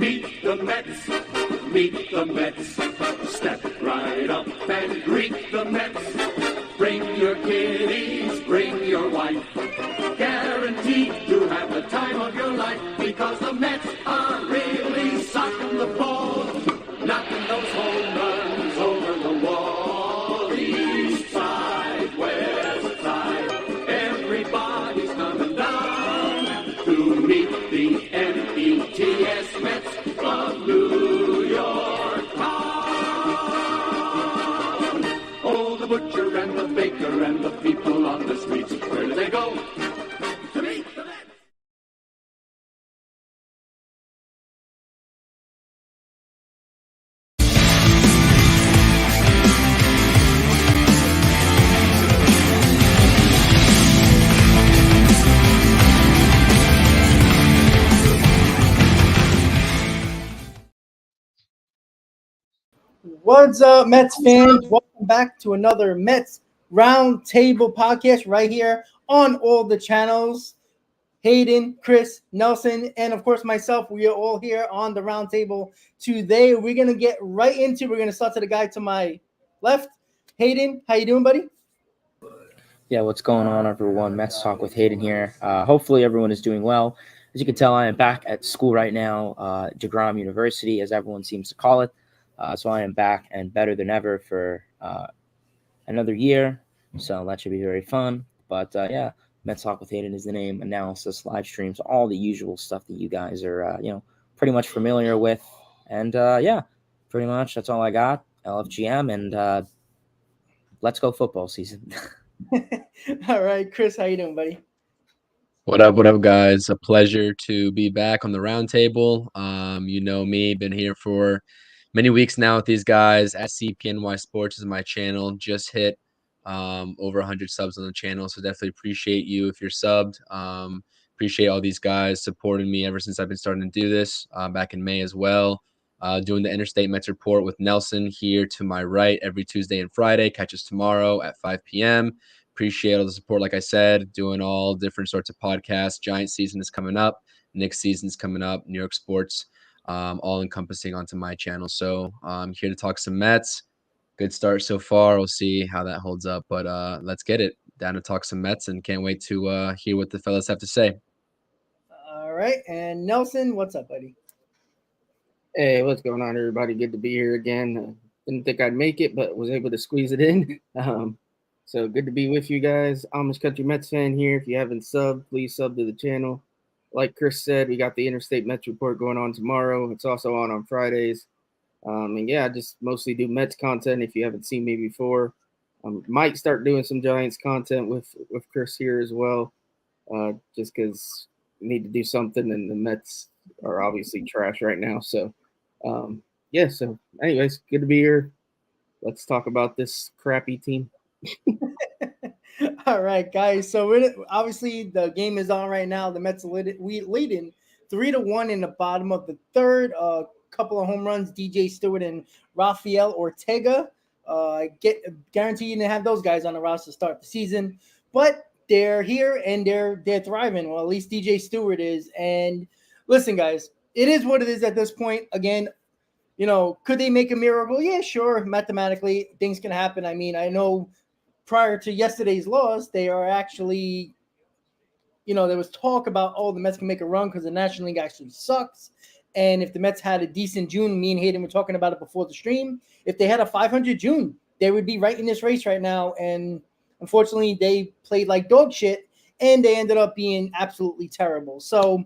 Meet the Mets, meet the Mets. Step right up and greet the Mets. Bring your kiddies, bring your wife. Guaranteed to have the time of your life, because the Mets are really socking the ball, knocking those home runs over the wall. East side, west side, everybody's coming down to meet the METS Mets of New York town. Oh, the butcher and the baker and the people on the streets, where do they go? To meet the Mets. What's up, Mets fans? Welcome back to another Mets Roundtable podcast right here on all the channels. Hayden, Chris, Nelson, and of course myself. We are all here on the Roundtable today. We're gonna get right into. We're gonna start to the guy to my left. Hayden, how you doing, buddy? Yeah, what's going on, everyone? Mets Talk with Hayden here. Hopefully everyone is doing well. As you can tell, I am back at school right now, DeGrom University, as everyone seems to call it. So I am back and better than ever for another year. So that should be very fun. But yeah, Mets Talk with Hayden is the name. Analysis, live streams, all the usual stuff that you guys are, pretty much familiar with. And yeah, pretty much that's all I got. LFGM and let's go football season. All right, Chris, how you doing, buddy? What up, guys? A pleasure to be back on the roundtable. You know me, been here for many weeks now with these guys at CPNY Sports is my channel. Just hit over 100 subs on the channel, so definitely appreciate you if you're subbed. Appreciate all these guys supporting me ever since I've been starting to do this back in May as well. Doing the Interstate Mets Report with Nelson here to my right every Tuesday and Friday. Catch us tomorrow at 5 p.m. Appreciate all the support. Like I said, doing all different sorts of podcasts. Giant season is coming up. Knicks season's coming up. New York sports, all encompassing onto my channel. So I'm here to talk some Mets. Good start so far. We'll see how that holds up. But let's get it. Down to talk some Mets and can't wait to hear what the fellas have to say. All right, and Nelson, what's up, buddy? Hey, what's going on, everybody? Good to be here again. Didn't think I'd make it, but was able to squeeze it in. So good to be with you guys. Amish Country Mets fan here. If you haven't subbed, please sub to the channel. Like Chris said, we got the Interstate Mets Report going on tomorrow. It's also on Fridays. And yeah, I just mostly do Mets content if you haven't seen me before. Might start doing some Giants content with Chris here as well, just because we need to do something, and the Mets are obviously trash right now. So, yeah, so anyways, good to be here. Let's talk about this crappy team. All right, guys. So obviously the game is on right now. The Mets leading 3-1 in the bottom of the third. Couple of home runs, DJ Stewart and Rafael Ortega. Guaranteed to have those guys on the roster to start the season, but they're here and they're thriving. Well, at least DJ Stewart is. And listen, guys, it is what it is at this point. Again, could they make a miracle? Yeah, sure. Mathematically, things can happen. I mean, I know prior to yesterday's loss, they are actually, there was talk about, the Mets can make a run because the National League actually sucks. And if the Mets had a decent June, me and Hayden were talking about it before the stream, if they had a 500 June, they would be right in this race right now. And unfortunately, they played like dog shit, and they ended up being absolutely terrible. So,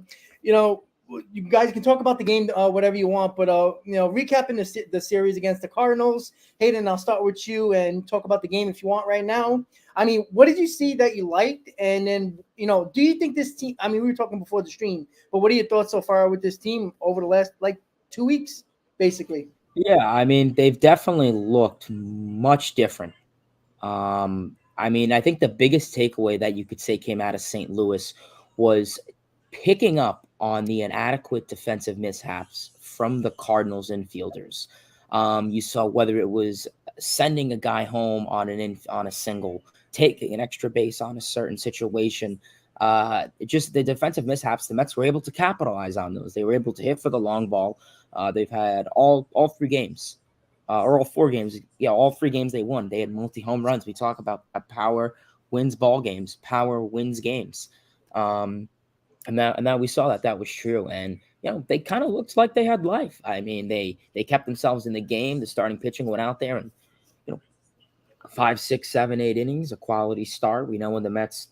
you guys can talk about the game, whatever you want, but recapping the series against the Cardinals. Hayden, I'll start with you and talk about the game if you want right now. I mean, what did you see that you liked? And then, do you think this team, I mean, we were talking before the stream, but what are your thoughts so far with this team over the last, 2 weeks, basically? Yeah, I mean, they've definitely looked much different. I mean, I think the biggest takeaway that you could say came out of St. Louis was picking up on the inadequate defensive mishaps from the Cardinals infielders. You saw whether it was sending a guy home on a single, taking an extra base on a certain situation, Just the defensive mishaps, the Mets were able to capitalize on those. They were able to hit for the long ball. They've had all 3 games, or all 4 games. Yeah, all 3 games they won. They had multi-home runs. We talk about power wins ball games. Power wins games. And now we saw that was true. And they kind of looked like they had life. I mean, they kept themselves in the game. The starting pitching went out there and 5, 6, 7, 8 innings, a quality start. We know when the Mets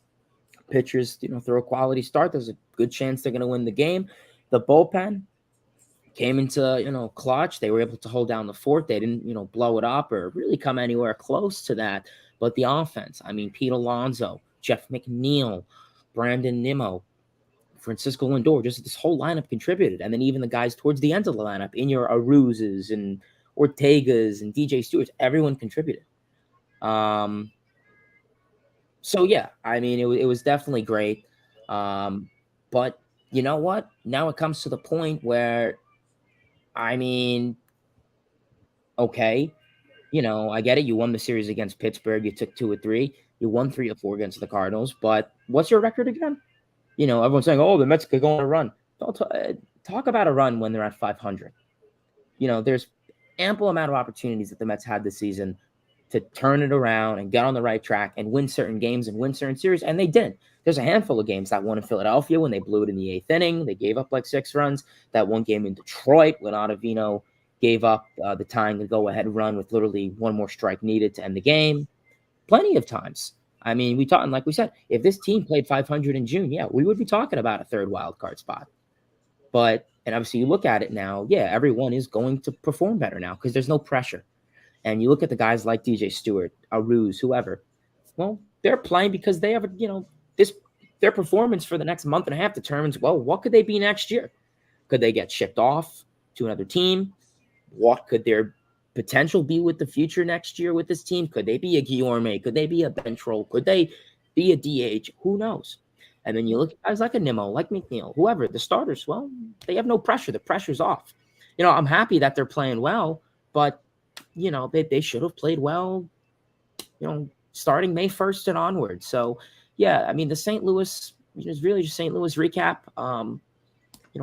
pitchers throw a quality start, there's a good chance they're going to win the game. The bullpen came into clutch. They were able to hold down the fort. They didn't blow it up or really come anywhere close to that. But the offense, I mean, Pete Alonso, Jeff McNeil, Brandon Nimmo, Francisco Lindor, just this whole lineup contributed. And then even the guys towards the end of the lineup, in your Aruzes and Ortegas and DJ Stewarts, everyone contributed. So yeah, I mean, it was definitely great. But you know what? Now it comes to the point where, I mean, okay, I get it. You won the series against Pittsburgh. You took 2 or 3. You won 3 or 4 against the Cardinals. But what's your record again? Everyone's saying, oh, the Mets could go on a run. Don't talk about a run when they're at 500. There's ample amount of opportunities that the Mets had this season to turn it around and get on the right track and win certain games and win certain series, and they did. There's a handful of games that won in Philadelphia when they blew it in the 8th inning. They gave up like 6 runs. That one game in Detroit when Ottavino gave up the tying to go-ahead run with literally 1 more strike needed to end the game. Plenty of times. I mean, and like we said, if this team played 500 in June, yeah, we would be talking about a 3rd wild card spot. And obviously you look at it now, yeah, everyone is going to perform better now because there's no pressure. And you look at the guys like DJ Stewart, Aruz, whoever. Well, they're playing because they have, their performance for the next month and a half determines, well, what could they be next year? Could they get shipped off to another team? What could their potential be with the future next year with this team? Could they be a Guillorme? Could they be a bench role? Could they be a DH? Who knows? And then you look at guys like a Nimmo, like McNeil, whoever, the starters, well, they have no pressure. The pressure's off. I'm happy that they're playing well, but they should have played well, starting May 1st and onward. So, yeah, I mean, the St. Louis is really just St. Louis recap. I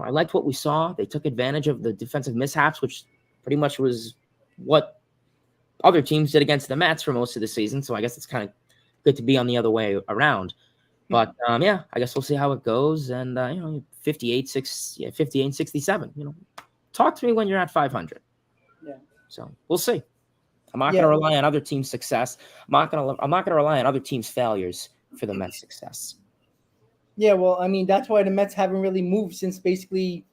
liked what we saw. They took advantage of the defensive mishaps, which pretty much was what other teams did against the Mets for most of the season. So I guess it's kind of good to be on the other way around. But, yeah, I guess we'll see how it goes. And, 58-67, talk to me when you're at 500. Yeah. So we'll see. I'm not going to rely on other teams' success. I'm not going to rely on other teams' failures for the Mets' success. Yeah, well, I mean, that's why the Mets haven't really moved since basically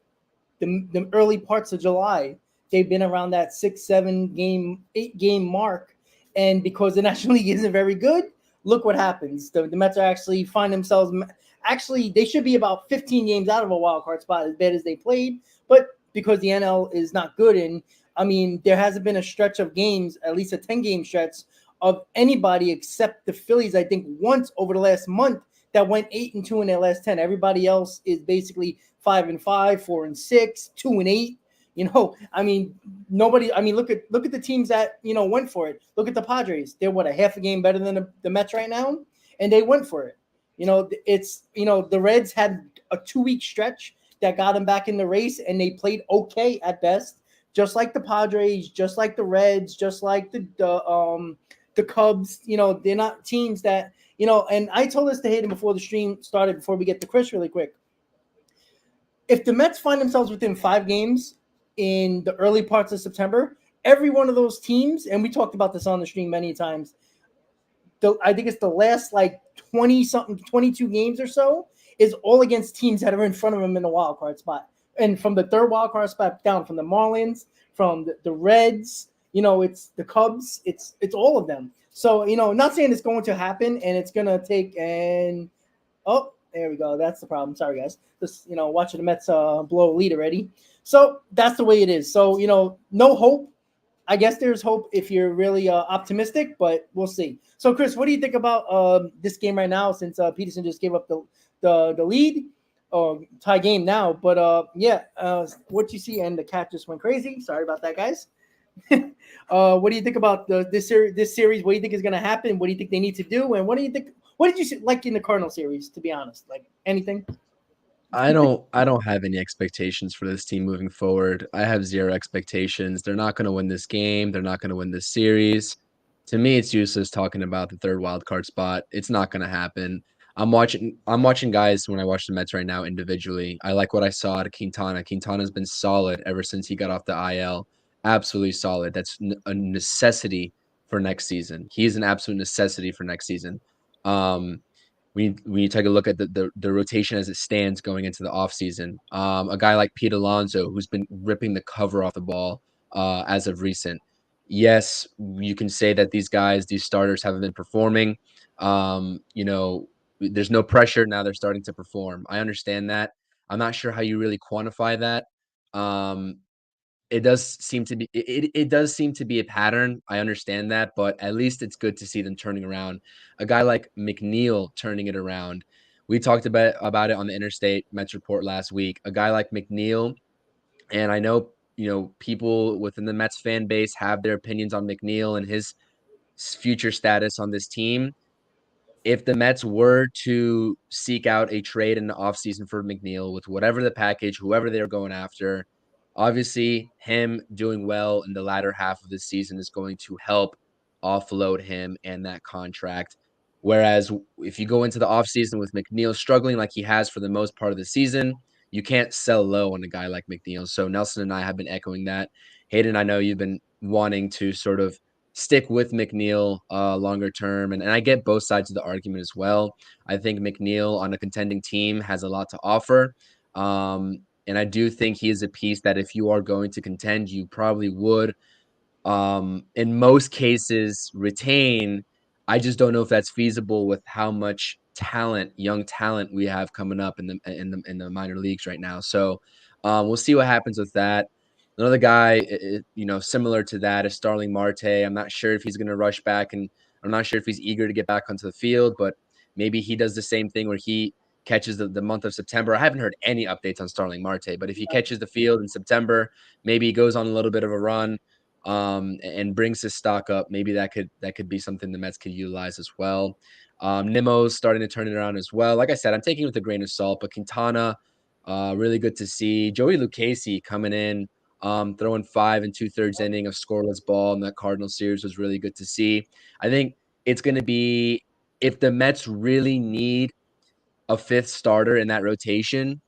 the early parts of July. They've been around that 6, 7 game, 8 game mark. And because the National League isn't very good, look what happens. The Mets are actually find themselves they should be about 15 games out of a wild card spot as bad as they played. But because the NL is not good, and I mean, there hasn't been a stretch of games, at least a 10-game stretch of anybody except the Phillies, I think, once over the last month that went 8-2 in their last 10. Everybody else is basically 5-5, 4-6, 2-8. I mean, nobody. I mean, look at the teams that went for it. Look at the Padres. They're a half a game better than the Mets right now, and they went for it. The Reds had a 2-week stretch that got them back in the race, and they played okay at best, just like the Padres, just like the Reds, just like the Cubs. They're not teams that And I told this to Hayden before the stream started. Before we get to Chris, really quick, if the Mets find themselves within 5 games in the early parts of September, every one of those teams, and we talked about this on the stream many times, I think it's the last 20-something, 22 games or so, is all against teams that are in front of them in the wild card spot. And from the 3rd wild card spot down, from the Marlins, from the Reds, it's the Cubs, it's all of them. So, not saying it's going to happen and it's going to take there we go. That's the problem. Sorry, guys. Just, watching the Mets blow a lead already. So that's the way it is. So, no hope. I guess there's hope if you're really optimistic, but we'll see. So, Chris, what do you think about this game right now since Peterson just gave up the lead? Tie game now. But, what you see, and the cat just went crazy. Sorry about that, guys. What do you think about this series? What do you think is going to happen? What do you think they need to do? And what do you think What did you like in the Cardinal series? To be honest, like anything? I don't have any expectations for this team moving forward. I have zero expectations. They're not going to win this game. They're not going to win this series. To me, it's useless talking about the third wild card spot. It's not going to happen. I'm watching guys when I watch the Mets right now individually. I like what I saw out of Quintana. Quintana's been solid ever since he got off the IL. Absolutely solid. That's a necessity for next season. He's an absolute necessity for next season. We take a look at the rotation as it stands going into the offseason. A guy like Pete Alonso, who's been ripping the cover off the ball as of recent. Yes, you can say that these starters haven't been performing. There's no pressure. Now they're starting to perform. I understand that. I'm not sure how you really quantify that. Um, it does seem to be a pattern. I understand that, but at least it's good to see them turning around. A guy like McNeil turning it around. We talked about it on the Interstate Mets Report last week. A guy like McNeil, and I know, people within the Mets fan base have their opinions on McNeil and his future status on this team. If the Mets were to seek out a trade in the offseason for McNeil with whatever the package, whoever they're going after, obviously him doing well in the latter half of the season is going to help offload him and that contract. Whereas if you go into the offseason with McNeil struggling like he has for the most part of the season, you can't sell low on a guy like McNeil. So Nelson and I have been echoing that. Hayden, I know you've been wanting to sort of stick with McNeil longer term. And I get both sides of the argument as well. I think McNeil on a contending team has a lot to offer. And I do think he is a piece that if you are going to contend, you probably would, in most cases, retain. I just don't know if that's feasible with how much young talent we have coming up in the minor leagues right now. So we'll see what happens with that. Another guy, similar to that is Starling Marte. I'm not sure if he's going to rush back, and I'm not sure if he's eager to get back onto the field, but maybe he does the same thing where he catches the month of September. I haven't heard any updates on Starling Marte, but if he catches the field in September, maybe he goes on a little bit of a run, and brings his stock up. Maybe that could be something the Mets could utilize as well. Nimmo's starting to turn it around as well. Like I said, I'm taking it with a grain of salt, but Quintana, really good to see. Joey Lucchesi coming in, throwing 5 2/3 inning of scoreless ball in that Cardinal series was really good to see. I think it's going to be, if the Mets really need a fifth starter in that rotation,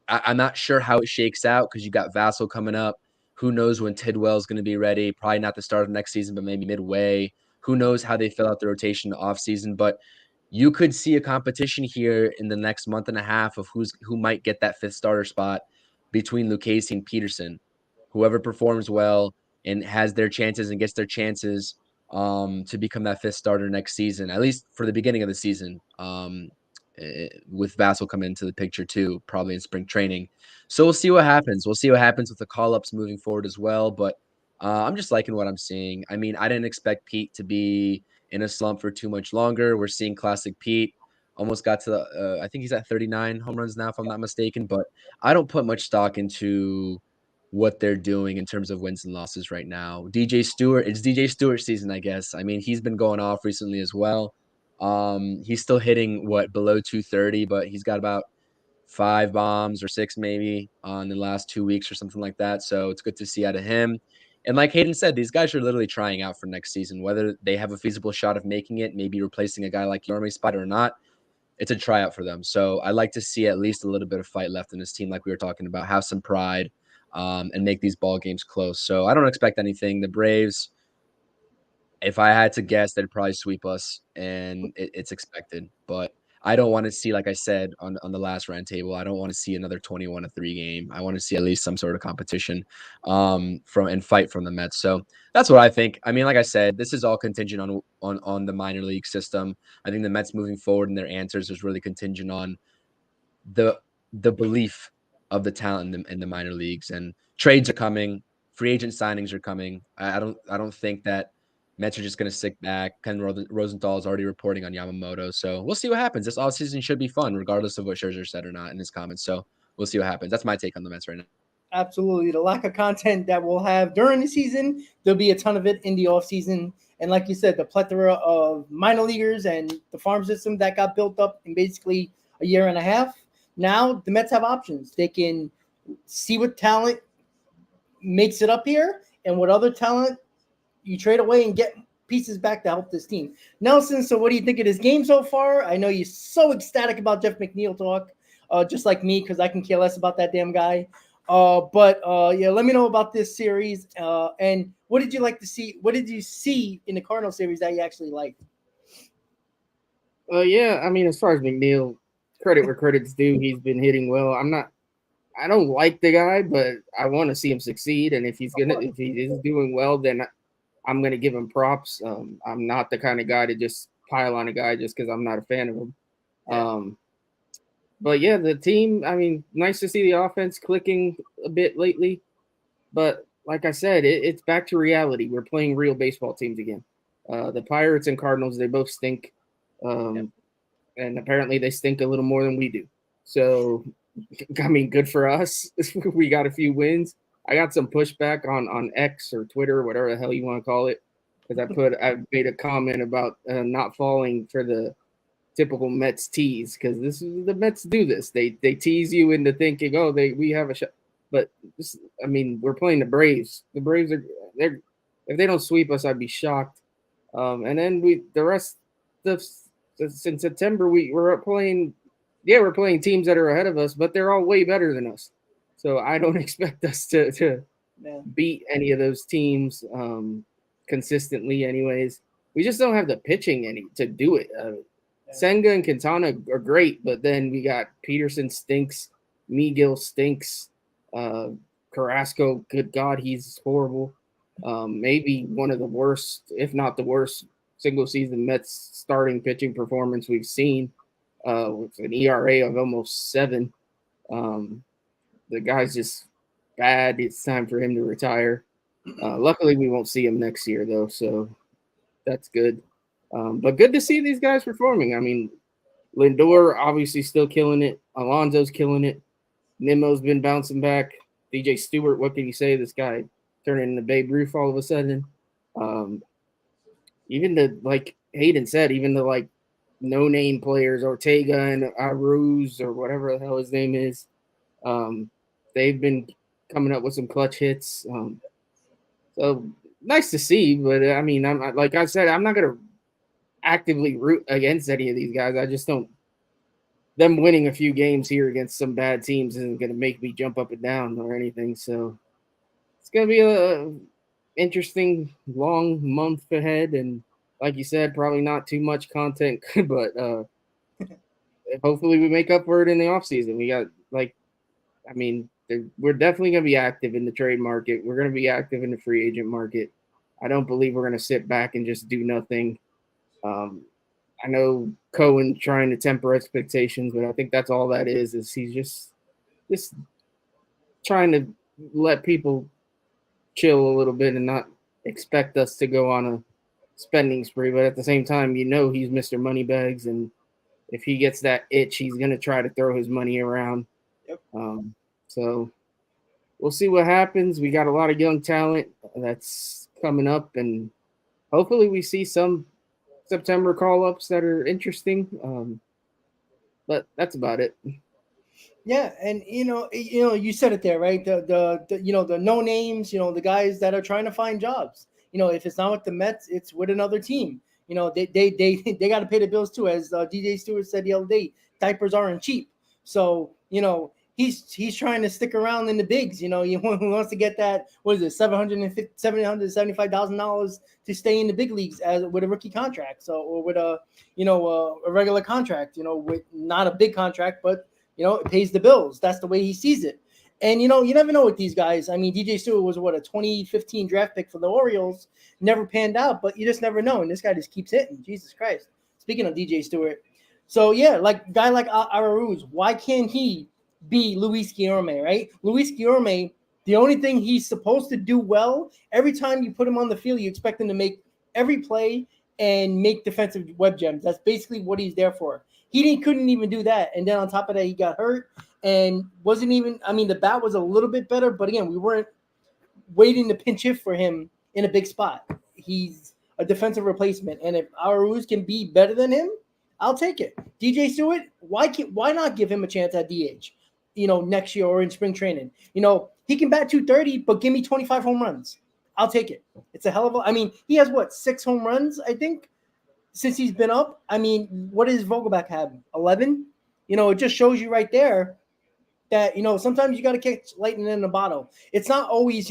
I'm not sure how it shakes out because you got Vassell coming up. Who knows when Tidwell is going to be ready? Probably not the start of next season, but maybe midway. Who knows how they fill out the rotation in the offseason? But you could see a competition here in the next month and a half of who might get that fifth starter spot between Lucchesi and Peterson. Whoever performs well and has their chances and gets their chances to become that fifth starter next season, at least for the beginning of the season. With Vassell coming into the picture too, probably in spring training. So we'll see what happens. We'll see what happens with the call-ups moving forward as well. But I'm just liking what I'm seeing. I mean, I didn't expect Pete to be in a slump for too much longer. We're seeing classic Pete. Almost got to the, I think he's at 39 home runs now, if I'm not mistaken. But I don't put much stock into what they're doing in terms of wins and losses right now. It's DJ Stewart season, I guess. I mean, he's been going off recently as well. He's still hitting below 230, but he's got about 5 bombs or 6 maybe on the last 2 weeks or something like that. So it's good to see out of him. And like Hayden said, these guys are literally trying out for next season, whether they have a feasible shot of making it, maybe replacing a guy like Yormy's spot or not. It's a tryout for them. So I like to see at least a little bit of fight left in this team, like we were talking about, have some pride, and make these ball games close. So I don't expect anything. The Braves, if I had to guess, they'd probably sweep us, and it's expected. But I don't want to see, like I said on the last round table, I don't want to see another 21-3 game. I want to see at least some sort of competition and fight from the Mets. So that's what I think. I mean, like I said, this is all contingent on the minor league system. I think the Mets moving forward and their answers is really contingent on the belief of the talent in the minor leagues, and trades are coming, free agent signings are coming. I don't think that Mets are just going to sit back. Ken Rosenthal is already reporting on Yamamoto, so we'll see what happens. This offseason should be fun, regardless of what Scherzer said or not in his comments. So we'll see what happens. That's my take on the Mets right now. Absolutely. The lack of content that we'll have during the season, there'll be a ton of it in the off season. And like you said, the plethora of minor leaguers and the farm system that got built up in basically a year and a half. Now the Mets have options. They can see what talent makes it up here and what other talent you trade away and get pieces back to help this team. Nelson, so what do you think of this game so far? I know you're so ecstatic about Jeff McNeil talk, just like me, because I can care less about that damn guy. But yeah, let me know about this series. And what did you like to see? What did you see in the Cardinal series that you actually liked? Yeah, I mean, as far as McNeil, credit where credit's due, he's been hitting well. I don't like the guy, but I want to see him succeed. And if he is doing well, then I'm gonna give him props. I'm not the kind of guy to just pile on a guy just because I'm not a fan of him. But yeah, the team. I mean, nice to see the offense clicking a bit lately. But like I said, it's back to reality. We're playing real baseball teams again. The Pirates and Cardinals, they both stink. And apparently they stink a little more than we do. So, I mean, good for us. We got a few wins. I got some pushback on X or Twitter or whatever the hell you want to call it, because I made a comment about not falling for the typical Mets tease, because the Mets do this. They tease you into thinking, oh, we have a shot. But I mean, we're playing the Braves. The Braves they're if they don't sweep us, I'd be shocked. And then the rest of since September we're playing teams that are ahead of us, but they're all way better than us. So I don't expect us to beat any of those teams consistently. Anyways, we just don't have the pitching to do it. Senga and Quintana are great, but then we got Peterson stinks, Miguel stinks, Carrasco. Good God, he's horrible. Maybe one of the worst, if not the worst, single season Mets starting pitching performance we've seen, with an ERA of almost 7. The guy's just bad. It's time for him to retire. Luckily, we won't see him next year, though, so that's good. But good to see these guys performing. I mean, Lindor obviously still killing it. Alonso's killing it. Nimmo's been bouncing back. DJ Stewart, what can you say? This guy turning into Babe Ruth all of a sudden. Even like Hayden said, even the no-name players, Ortega and Aruz or whatever the hell his name is, they've been coming up with some clutch hits. So nice to see, but I mean, like I said, I'm not gonna actively root against any of these guys. I just don't. Them winning a few games here against some bad teams isn't gonna make me jump up and down or anything. So it's gonna be a interesting long month ahead, and like you said, probably not too much content, but hopefully we make up for it in the off season. We got we're definitely going to be active in the trade market. We're going to be active in the free agent market. I don't believe we're going to sit back and just do nothing. I know Cohen trying to temper expectations, but I think that's all that is he's just trying to let people chill a little bit and not expect us to go on a spending spree. But at the same time, he's Mr. Moneybags, and if he gets that itch, he's going to try to throw his money around. Yep. So we'll see what happens. We got a lot of young talent that's coming up, and hopefully we see some September call-ups that are interesting. But that's about it. Yeah, and you said it there, right? The no names, the guys that are trying to find jobs. If it's not with the Mets, it's with another team. They got to pay the bills too, as DJ Stewart said the other day. Diapers aren't cheap, so he's trying to stick around in the bigs. He wants to get that. What is it, $775,000 to stay in the big leagues with a rookie contract, or with a regular contract. With not a big contract, but it pays the bills. That's the way he sees it. And, you never know with these guys. I mean, DJ Stewart was, a 2015 draft pick for the Orioles. Never panned out, but you just never know. And this guy just keeps hitting. Jesus Christ. Speaking of DJ Stewart. So, yeah, like guy like Aruz, why can't he be Luis Guillorme, right? Luis Guillorme, the only thing he's supposed to do well, every time you put him on the field, you expect him to make every play and make defensive web gems. That's basically what he's there for. Couldn't even do that. And then on top of that, he got hurt and wasn't even – the bat was a little bit better. But, again, we weren't waiting to pinch hit for him in a big spot. He's a defensive replacement. And if Arauz can be better than him, I'll take it. DJ Stewart, why not give him a chance at DH? Next year or in spring training. He can bat 230, but give me 25 home runs. I'll take it. It's a hell of a. I mean, he has 6 home runs, I think, since he's been up. I mean, what does Vogelback have? 11. It just shows you right there that sometimes you got to catch lightning in a bottle. It's not always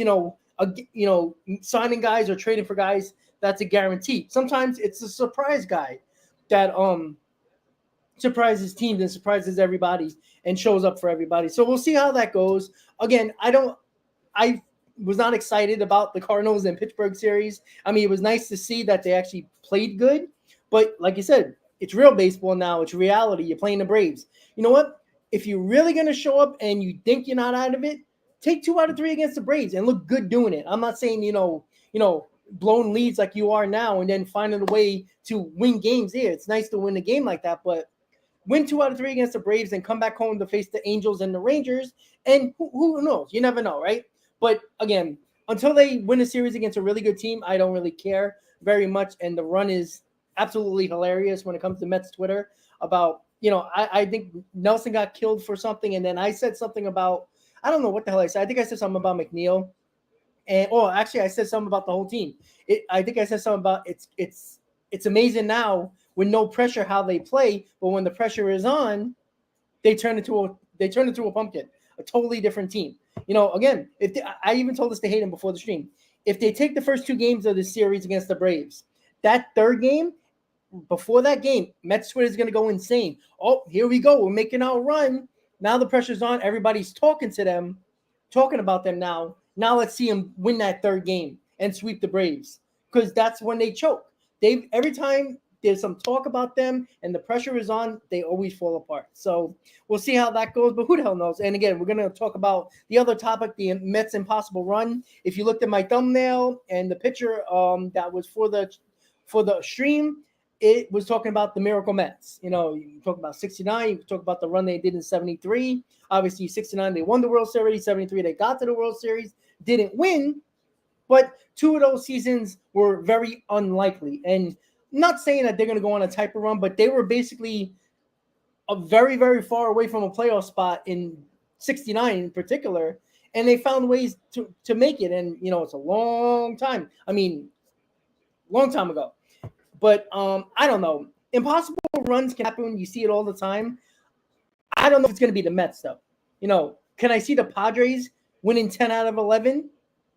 signing guys or trading for guys that's a guarantee. Sometimes it's a surprise guy that surprises teams and surprises everybody and shows up for everybody. So we'll see how that goes. Again, I was not excited about the Cardinals and Pittsburgh series. I mean, it was nice to see that they actually played good, but like you said, it's real baseball now. It's reality. You're playing the Braves. You know what? If you're really going to show up and you think you're not out of it, take 2 out of 3 against the Braves and look good doing it. I'm not saying, blown leads like you are now and then finding a way to win games. Yeah, it's nice to win a game like that, but win 2 out of 3 against the Braves and come back home to face the Angels and the Rangers. And who knows? You never know, right? But again, until they win a series against a really good team, I don't really care very much. And the run is absolutely hilarious when it comes to Mets Twitter about, I think Nelson got killed for something. And then I said something about, I don't know what the hell I said. I think I said something about McNeil. And actually I said something about the whole team. I think I said something about it's amazing now with no pressure how they play, but when the pressure is on, they turn into a pumpkin, a totally different team. Again, I even told this to Hayden before the stream, if they take the first 2 games of this series against the Braves, that third game, before that game, Mets Twitter is going to go insane. Oh, here we go. We're making our run. Now the pressure's on. Everybody's talking about them now. Now let's see them win that third game and sweep the Braves, because that's when they choke. Every time there's some talk about them and the pressure is on, they always fall apart. So we'll see how that goes, but who the hell knows? And again, we're going to talk about the other topic, the Mets impossible run. If you looked at my thumbnail and the picture that was for the stream, it was talking about the Miracle Mets. You talk about 69, you talk about the run they did in 73. Obviously, 69, they won the World Series. 73, they got to the World Series, didn't win. But 2 of those seasons were very unlikely. And I'm not saying that they're going to go on a type of run, but they were basically a very, very far away from a playoff spot in 69 in particular. And they found ways to make it. And, it's a long time. I mean, long time ago. But I don't know. Impossible runs can happen. You see it all the time. I don't know if it's going to be the Mets, though. Can I see the Padres winning 10 out of 11?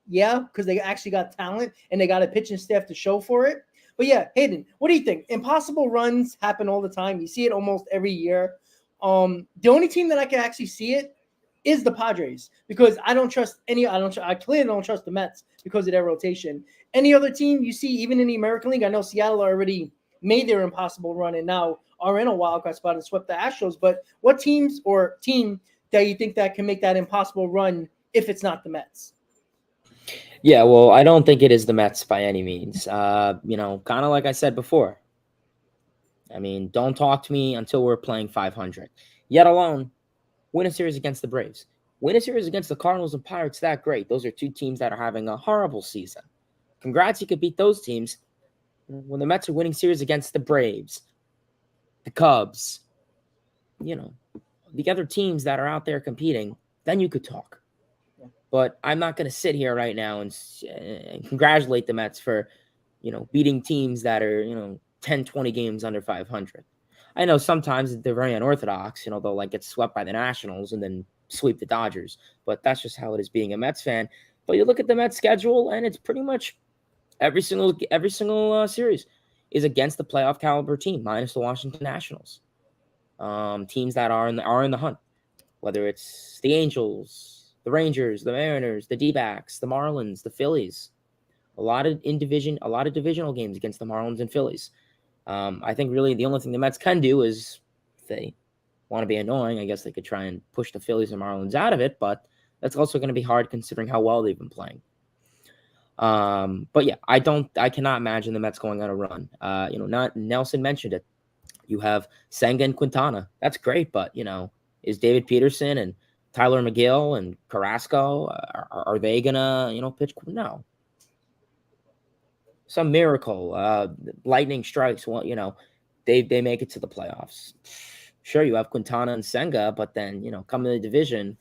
Yeah, because they actually got talent and they got a pitching staff to show for it. But yeah, Hayden, what do you think? Impossible runs happen all the time. You see it almost every year. The only team that I can actually see it is the Padres, because I clearly don't trust the Mets because of their rotation. Any other team you see, even in the American League, I know Seattle already made their impossible run and now are in a wild card spot and swept the Astros. But what teams or team that you think that can make that impossible run if it's not the Mets? Yeah, well, I don't think it is the Mets by any means. Kind of like I said before. I mean, don't talk to me until we're playing 500, yet alone win a series against the Braves. Win a series against the Cardinals and Pirates, that great. Those are 2 teams that are having a horrible season. Congrats, you could beat those teams. When the Mets are winning series against the Braves, the Cubs, the other teams that are out there competing, then you could talk. But I'm not going to sit here right now and congratulate the Mets for, beating teams that are, 10, 20 games under 500. I know sometimes they're very unorthodox. They'll get swept by the Nationals and then sweep the Dodgers. But that's just how it is being a Mets fan. But you look at the Mets schedule, and it's pretty much every single series is against the playoff caliber team, minus the Washington Nationals. Teams that are in the hunt, whether it's the Angels, the Rangers, the Mariners, the D-backs, the Marlins, the Phillies. A lot of divisional games against the Marlins and Phillies. I think really the only thing the Mets can do is, if they want to be annoying, I guess they could try and push the Phillies and Marlins out of it, but that's also going to be hard considering how well they've been playing. But yeah, I cannot imagine the Mets going on a run. Not Nelson mentioned it. You have Senga and Quintana. That's great, but is David Peterson and Tyler McGill and Carrasco, are they gonna, pitch? No. some miracle, lightning strikes. Well, they make it to the playoffs. Sure, you have Quintana and Senga, but then come to the division,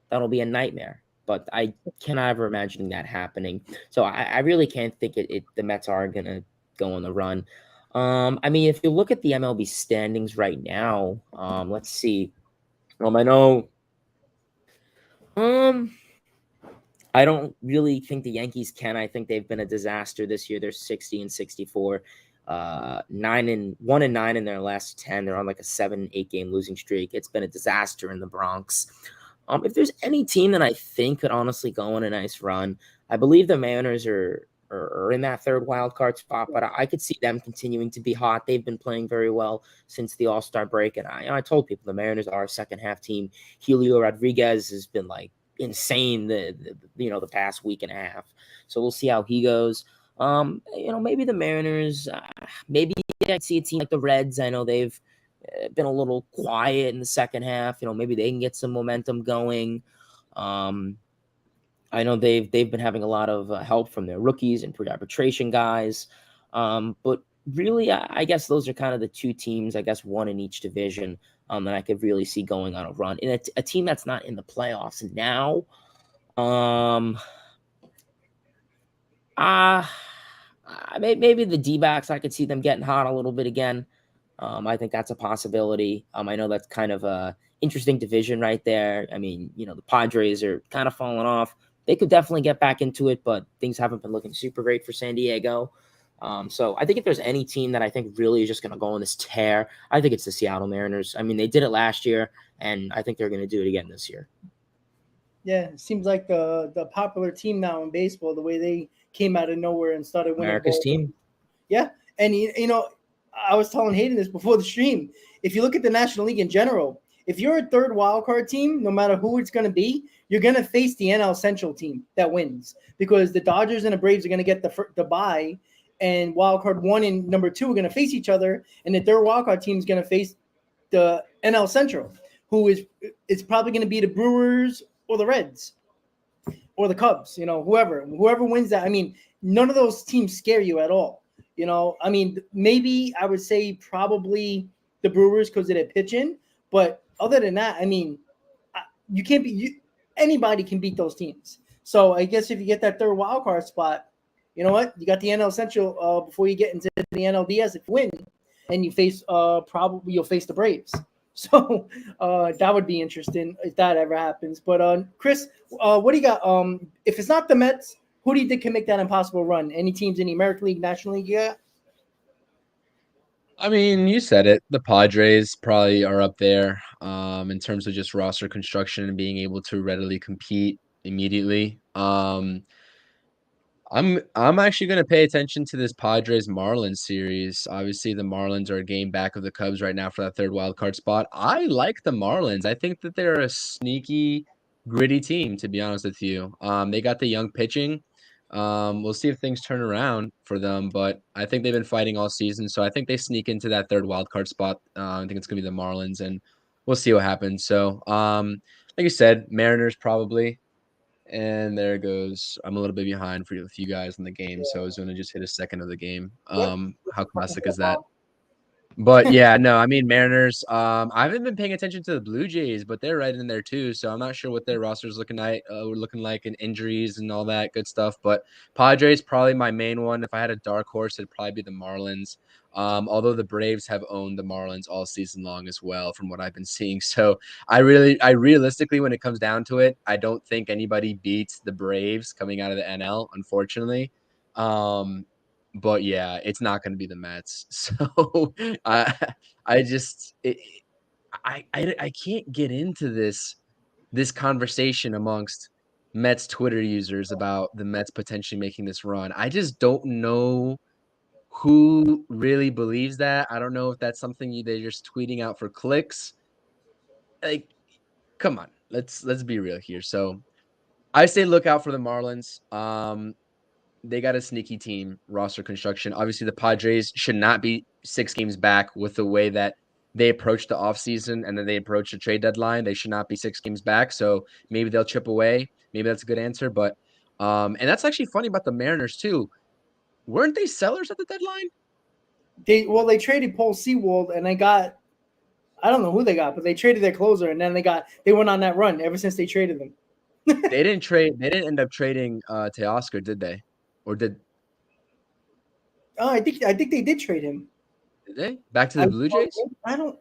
that'll be a nightmare. But I cannot ever imagine that happening. So I really can't think the Mets are gonna go on the run. I mean, if you look at the MLB standings right now, let's see. I know. I don't really think the Yankees can. I think they've been a disaster this year. They're 60-64, 1-9 in their last 10. They're on like a 7-8 game losing streak. It's been a disaster in the Bronx. If there's any team that I think could honestly go on a nice run, I believe the Mariners are in that third wild card spot, but I could see them continuing to be hot. They've been playing very well since the All-Star break, and I told people the Mariners are a second half team. Julio Rodriguez has been like insane the past week and a half, so we'll see how he goes. Maybe the Mariners, maybe I see a team like the Reds. I know they've been a little quiet in the second half. Maybe they can get some momentum going. I know they've been having a lot of help from their rookies and pre-arbitration guys. But really, I guess those are kind of the two teams, I guess one in each division, that I could really see going on a run. And a team that's not in the playoffs now, maybe the D-backs, I could see them getting hot a little bit again. I think that's a possibility. I know that's kind of a interesting division right there. I mean, the Padres are kind of falling off. They could definitely get back into it, but things haven't been looking super great for San Diego. So I think if there's any team that I think really is just going to go on this tear, I think it's the Seattle Mariners. I mean, they did it last year, and I think they're going to do it again this year. Yeah, it seems like the popular team now in baseball, the way they came out of nowhere and started winning. America's team. Yeah, and I was telling Hayden this before the stream. If you look at the National League in general, if you're a third wild card team, no matter who it's going to be, you're going to face the NL Central team that wins because the Dodgers and the Braves are going to get the bye, and wild card 1 and number 2 are going to face each other, and the third wild card team is going to face the NL Central, who it's probably going to be the Brewers or the Reds or the Cubs. Whoever wins that. I mean, none of those teams scare you at all. I mean, maybe I would say probably the Brewers because of their pitching, but other than that, I mean, you can't be anybody can beat those teams. So I guess if you get that third wild card spot, you know what? You got the NL Central before you get into the NLDS if you win, and you face probably you'll face the Braves. So that would be interesting if that ever happens. But Chris, what do you got? If it's not the Mets, who do you think can make that impossible run? Any teams in the American League, National League yet? I mean, you said it. The Padres probably are up there in terms of just roster construction and being able to readily compete immediately. I'm actually going to pay attention to this Padres Marlins series. Obviously, the Marlins are a game back of the Cubs right now for that third wild card spot. I like the Marlins. I think that they're a sneaky, gritty team, to be honest with you. They got the young pitching. We'll see if things turn around for them, but I think they've been fighting all season, so I think they sneak into that third wild card spot. I think it's going to be the Marlins, and we'll see what happens. So, like you said, Mariners probably. And there goes. I'm a little bit behind with you guys in the game, so I was going to just hit a second of the game. How classic is that? But yeah, no, I mean Mariners. I haven't been paying attention to the Blue Jays, but they're right in there too. So I'm not sure what their roster's looking like and injuries and all that good stuff. But Padres probably my main one. If I had a dark horse, it'd probably be the Marlins. Although the Braves have owned the Marlins all season long as well, from what I've been seeing. So I realistically, when it comes down to it, I don't think anybody beats the Braves coming out of the NL, unfortunately. But yeah, it's not going to be the Mets. So I just I can't get into this conversation amongst Mets Twitter users about the Mets potentially making this run. I just don't know who really believes that. I don't know if that's something they're just tweeting out for clicks. Like, come on, let's be real here. So I say look out for the Marlins. They got a sneaky team roster construction. Obviously, the Padres should not be 6 games back with the way that they approach the offseason and then they approach the trade deadline. They should not be 6 games back. So maybe they'll chip away. Maybe that's a good answer. But And that's actually funny about the Mariners too. Weren't they sellers at the deadline? They traded Paul Sewald and they got, I don't know who they got, but they traded their closer and then they went on that run ever since they traded them. They didn't end up trading Teoscar, did they? Or did Oh, I think they did trade him. did they? Back to the Blue Jays? I don't.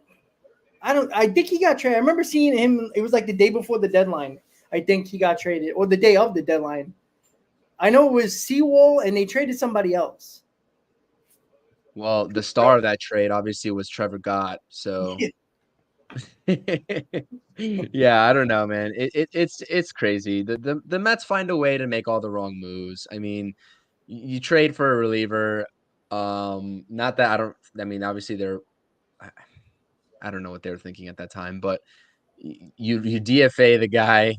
I think he got traded. I remember seeing him. It was like the day before the deadline. I think he got traded, or the day of the deadline. I know it was Seawall, and they traded somebody else. Well, the star of that trade obviously was Trevor Gott. So yeah, I don't know, man. It's crazy. The Mets find a way to make all the wrong moves. I mean, you trade for a reliever. Not that I mean, obviously I don't know what they were thinking at that time, but you DFA the guy,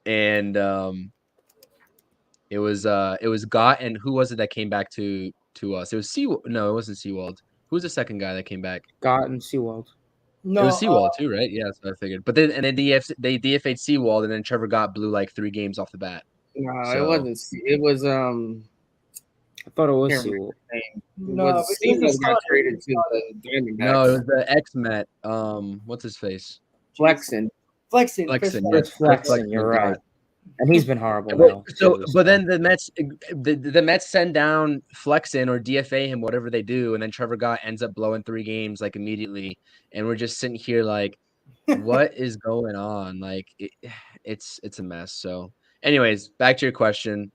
and it was Gott, and who was it that came back to us? It was Seawald. No, it wasn't Seawald. Who was the second guy that came back? Gott and Sewald. No, It was Seawald too, right? Yeah, that's what I figured. But then they DFA'd Seawald, and then Trevor Gott blew like 3 games off the bat. No, it So- wasn't. It was I thought it was Can't Sewald. no. was but Stevens he's got not- traded to the Diamondbacks. No, it was the ex-Met. What's his face? Flexen. Flexing. Flexen, Chris yeah. It's flexing. Flexen You're was right. Gott. And he's been horrible But, now. but then the Mets send down Flexen or DFA him, whatever they do, and then Trevor Gott ends up blowing 3 games like immediately, and we're just sitting here like, what is going on? Like it's a mess. So, anyways, back to your question.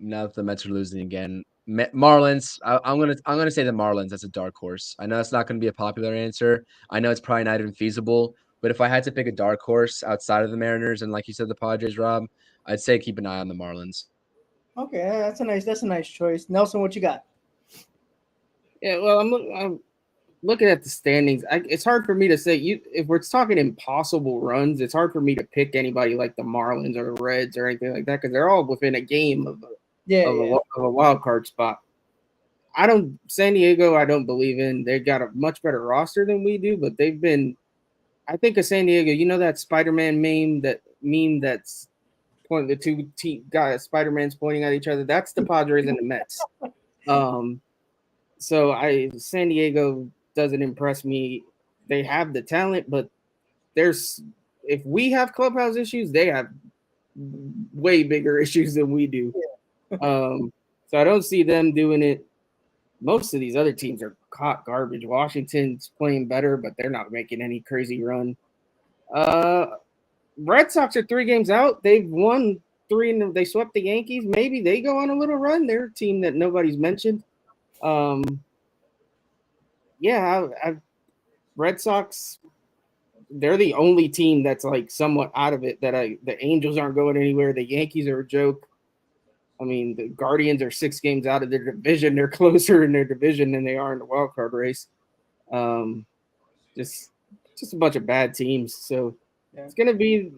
Now that the Mets are losing again, Marlins. I'm gonna say the Marlins. That's a dark horse. I know it's not gonna be a popular answer. I know it's probably not even feasible. But if I had to pick a dark horse outside of the Mariners and like you said, the Padres, Rob, I'd say keep an eye on the Marlins. Okay, that's a nice choice. Nelson, what you got? Yeah, well, I'm looking at the standings. It's hard for me to say if we're talking impossible runs. It's hard for me to pick anybody like the Marlins or the Reds or anything like that because they're all within a game of a wild card spot. San Diego, I don't believe in. They've got a much better roster than we do, but they've been. I think of San Diego. You know that Spider-Man meme that's pointing the two guys. Spider-Man's pointing at each other. That's the Padres and the Mets. So San Diego doesn't impress me. They have the talent, but if we have clubhouse issues, they have way bigger issues than we do. So I don't see them doing it. Most of these other teams are hot garbage. Washington's playing better, but they're not making any crazy run. Red Sox are 3 games out. They've won 3 and they swept the Yankees. Maybe they go on a little run. They're a team that nobody's mentioned. Red Sox, they're the only team that's like somewhat out of it. The Angels aren't going anywhere. The Yankees are a joke. I mean, the Guardians are 6 games out of their division. They're closer in their division than they are in the wild card race. Just a bunch of bad teams. So it's going to be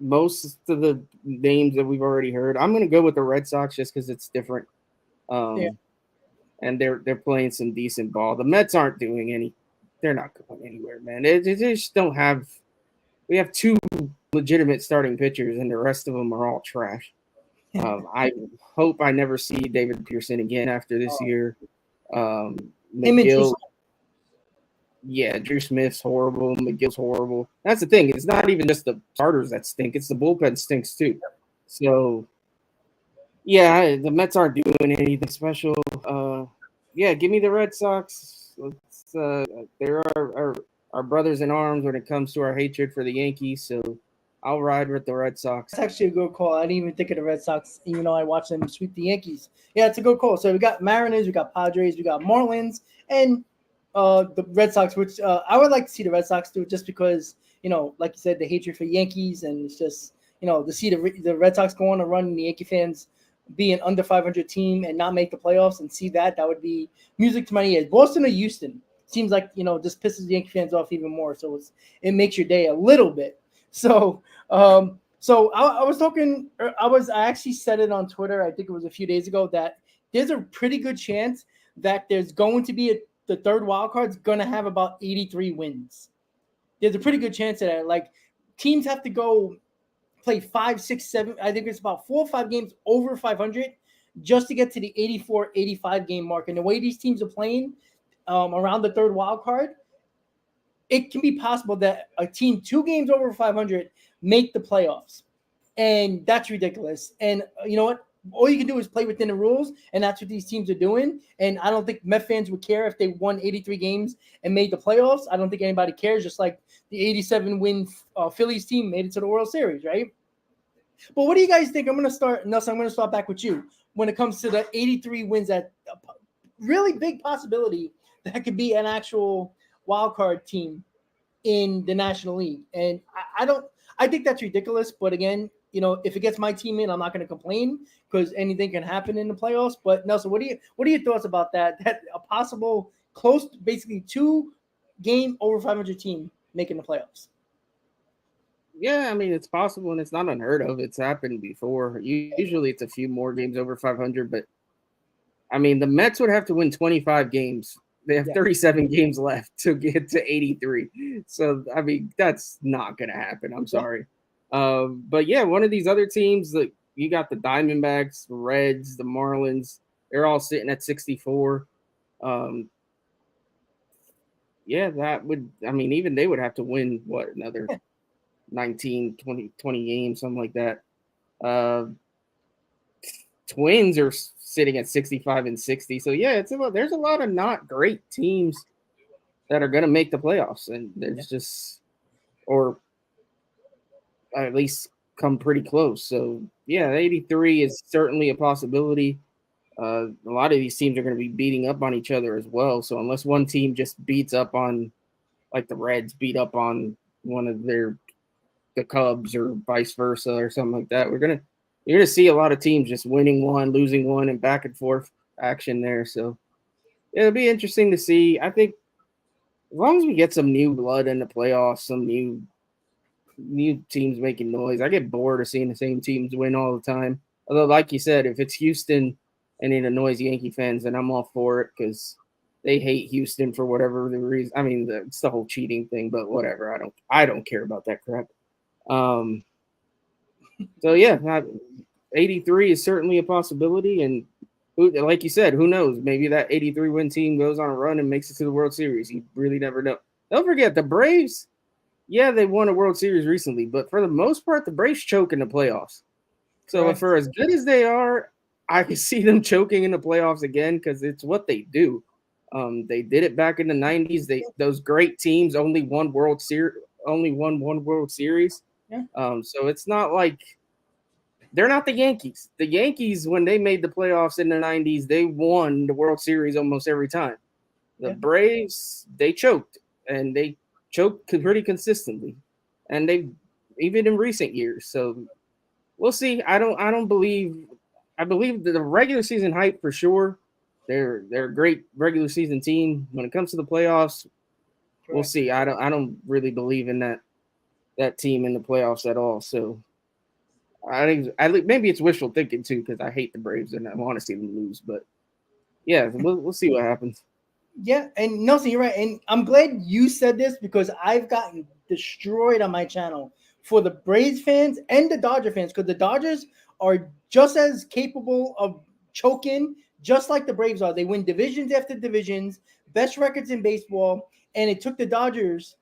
most of the names that we've already heard. I'm going to go with the Red Sox just because it's different. And they're playing some decent ball. The Mets aren't doing any. They're not going anywhere, man. They just don't have. We have 2 legitimate starting pitchers, and the rest of them are all trash. I hope I never see David Pearson again after this year. McGill, Drew Smith's horrible. McGill's horrible. That's the thing. It's not even just the starters that stink. It's the bullpen stinks too. So, the Mets aren't doing anything special. Give me the Red Sox. They're our brothers in arms when it comes to our hatred for the Yankees. So I'll ride with the Red Sox. That's actually a good call. I didn't even think of the Red Sox, even though I watched them sweep the Yankees. Yeah, it's a good call. So we got Mariners, we got Padres, we got Marlins, and the Red Sox, which I would like to see the Red Sox do just because, like you said, the hatred for Yankees, and it's just, to see the Red Sox go on a run and the Yankee fans be an under 500 team and not make the playoffs and see that would be music to my ears. Boston or Houston seems like, just pisses the Yankee fans off even more. So it makes your day a little bit. So I actually said it on Twitter, I think it was a few days ago, that there's a pretty good chance that there's going to be the third wild card's going to have about 83 wins. There's a pretty good chance of that. Like, teams have to go play 5, 6, 7. I think it's about 4 or 5 games over 500 just to get to the 84, 85 game mark. And the way these teams are playing around the third wild card, it can be possible that a team 2 games over 500 make the playoffs. And that's ridiculous. And you know what? All you can do is play within the rules, and that's what these teams are doing. And I don't think Met fans would care if they won 83 games and made the playoffs. I don't think anybody cares, just like the 87-win Phillies team made it to the World Series, right? But what do you guys think? I'm going to start, Nelson, I'm going to start back with you. When it comes to the 83 wins, that really big possibility that could be an actual wild card team in the National League. And I think that's ridiculous. But again, you know, if it gets my team in, I'm not going to complain because anything can happen in the playoffs. But Nelson, what are your thoughts about that? That a possible close, basically 2 game over 500 team making the playoffs. Yeah, I mean, it's possible and it's not unheard of. It's happened before. Usually it's a few more games over 500, but I mean, the Mets would have to win 25 games. They have 37 games left to get to 83. So, I mean, that's not going to happen. I'm sorry. But yeah, one of these other teams, like you got the Diamondbacks, the Reds, the Marlins, they're all sitting at 64. Yeah, that would, I mean, even they would have to win another 19, 20 games, something like that. Twins are sitting at 65 and 60. So yeah, there's a lot of not great teams that are going to make the playoffs, and there's just, or at least come pretty close. So yeah, 83 is certainly a possibility. A lot of these teams are going to be beating up on each other as well. So unless one team just beats up on, like the Reds beat up on one of the Cubs or vice versa or something like that, you're gonna see a lot of teams just winning one, losing one, and back and forth action there. So it'll be interesting to see. I think as long as we get some new blood in the playoffs, some new teams making noise, I get bored of seeing the same teams win all the time. Although, like you said, if it's Houston and it annoys Yankee fans, then I'm all for it because they hate Houston for whatever the reason. I mean, it's the whole cheating thing, but whatever. I don't care about that crap. So yeah, 83 is certainly a possibility, and like you said, who knows? Maybe that 83 win team goes on a run and makes it to the World Series. You really never know. Don't forget the Braves. Yeah, they won a World Series recently, but for the most part, the Braves choke in the playoffs. So Correct. for as good as they are, I can see them choking in the playoffs again because it's what they do. They did it back in the 90s. Those great teams only won one World Series. Yeah. So it's not like they're not the Yankees. The Yankees, when they made the playoffs in the 90s, they won the World Series almost every time. The Braves, they choked, and they choked pretty consistently, and they even in recent years. So we'll see. I believe that the regular season hype for sure. They're a great regular season team. When it comes to the playoffs, we'll see. I don't really believe in that team in the playoffs at all. So I think maybe it's wishful thinking too, because I hate the Braves and I want to see them lose. But yeah, we'll see what happens. Yeah, and Nelson, you're right. And I'm glad you said this because I've gotten destroyed on my channel for the Braves fans and the Dodger fans, because the Dodgers are just as capable of choking, just like the Braves are. They win divisions after divisions, best records in baseball, and it took the Dodgers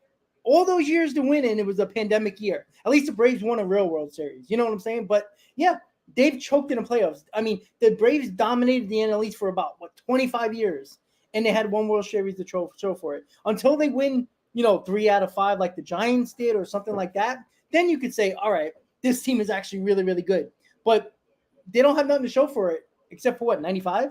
all those years to win, and it was a pandemic year. At least the Braves won a real World Series. You know what I'm saying? But yeah, they've choked in the playoffs. I mean, the Braves dominated the NL East for about 25 years, and they had one World Series to show for it. Until they win, 3 out of 5 like the Giants did or something like that, then you could say, all right, this team is actually really, really good. But they don't have nothing to show for it except for 95?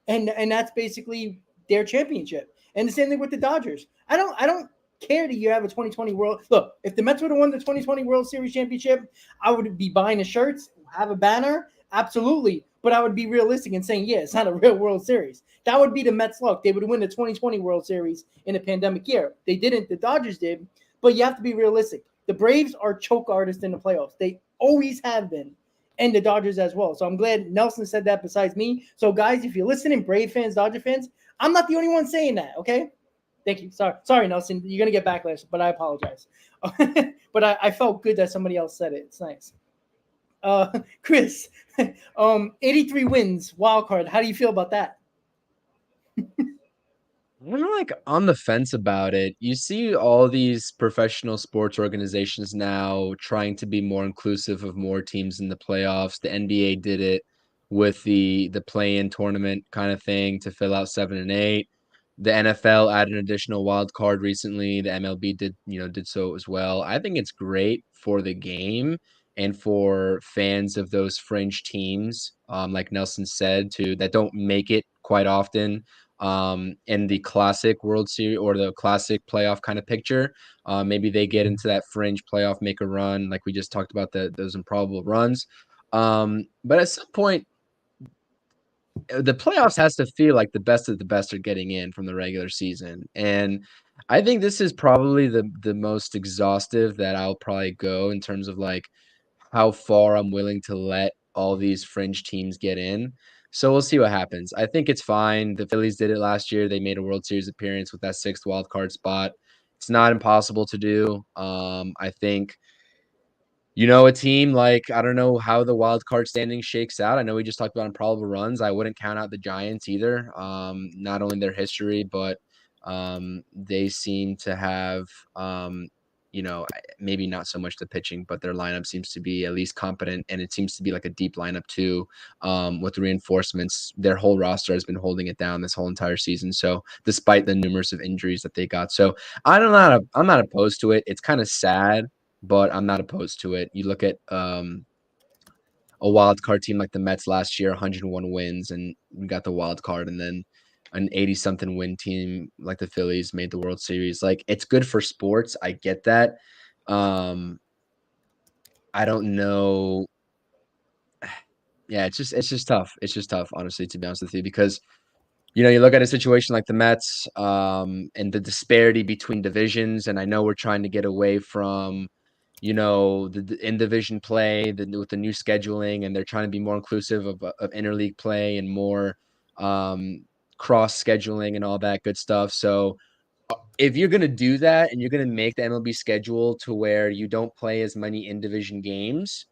And that's basically their championship. And the same thing with the Dodgers. I don't care that you have a 2020 World. Look, if the Mets would have won the 2020 World Series championship, I would be buying the shirts, have a banner, absolutely. But I would be realistic and saying, yeah, it's not a real World Series. That would be the Mets' luck. They would win the 2020 World Series in a pandemic year. They didn't. The Dodgers did. But you have to be realistic. The Braves are choke artists in the playoffs. They always have been. And the Dodgers as well. So I'm glad Nelson said that besides me. So, guys, if you're listening, Brave fans, Dodger fans, I'm not the only one saying that, okay? Thank you. Sorry, Nelson. You're going to get backlash, but I apologize. But I felt good that somebody else said it. It's nice. Chris, 83 wins, wild card. How do you feel about that? I'm like on the fence about it. You see all these professional sports organizations now trying to be more inclusive of more teams in the playoffs. The NBA did it with the play-in tournament kind of thing to fill out 7 and 8. The NFL added an additional wild card recently. The MLB did so as well. I think it's great for the game and for fans of those fringe teams, like Nelson said, to that don't make it quite often in the classic World Series or the classic playoff kind of picture. Maybe they get into that fringe playoff, make a run, like we just talked about those improbable runs. But at some point, the playoffs has to feel like the best of the best are getting in from the regular season. And I think this is probably the most exhaustive that I'll probably go in terms of like how far I'm willing to let all these fringe teams get in. So we'll see what happens. I think it's fine. The Phillies did it last year. They made a World Series appearance with that 6th wild card spot. It's not impossible to do. I think a team like I don't know how the wild card standing shakes out. I know we just talked about improbable runs. I wouldn't count out the Giants either. Not only their history, but they seem to have maybe not so much the pitching, but their lineup seems to be at least competent, and it seems to be like a deep lineup too. With the reinforcements, their whole roster has been holding it down this whole entire season. So despite the numerous of injuries that they got, so I'm not opposed to it. It's kind of sad, but I'm not opposed to it. You look at a wild card team like the Mets last year, 101 wins, and we got the wild card, and then an 80 something win team like the Phillies made the World Series. Like it's good for sports. I get that. I don't know. Yeah, it's just tough. It's just tough, honestly, to be honest with you, because you look at a situation like the Mets, and the disparity between divisions, and I know we're trying to get away from, the in division play, with the new scheduling, and they're trying to be more inclusive of interleague play and more cross scheduling and all that good stuff. So if you're gonna do that and you're gonna make the MLB schedule to where you don't play as many in division games,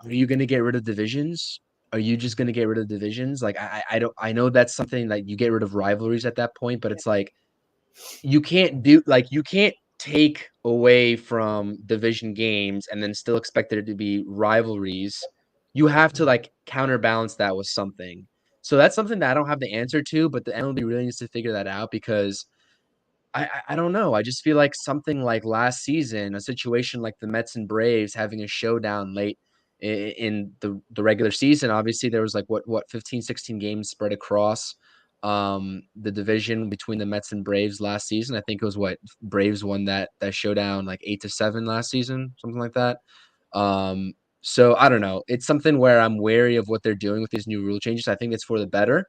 are you gonna get rid of divisions? Are you just gonna get rid of divisions? Like I don't I know that's something that you get rid of rivalries at that point, but it's like you can't take away from division games and then still expect there to be rivalries. You have to like counterbalance that with something. So that's something that I don't have the answer to, but the MLB really needs to figure that out because I don't know. I just feel like something like last season, a situation like the Mets and Braves having a showdown late in the regular season. Obviously, there was like what 15, 16 games spread across the division between the Mets and Braves last season. I think it was what Braves won that showdown like 8-7 last season, something like that. Um, so I don't know. It's something where I'm wary of what they're doing with these new rule changes. I think it's for the better.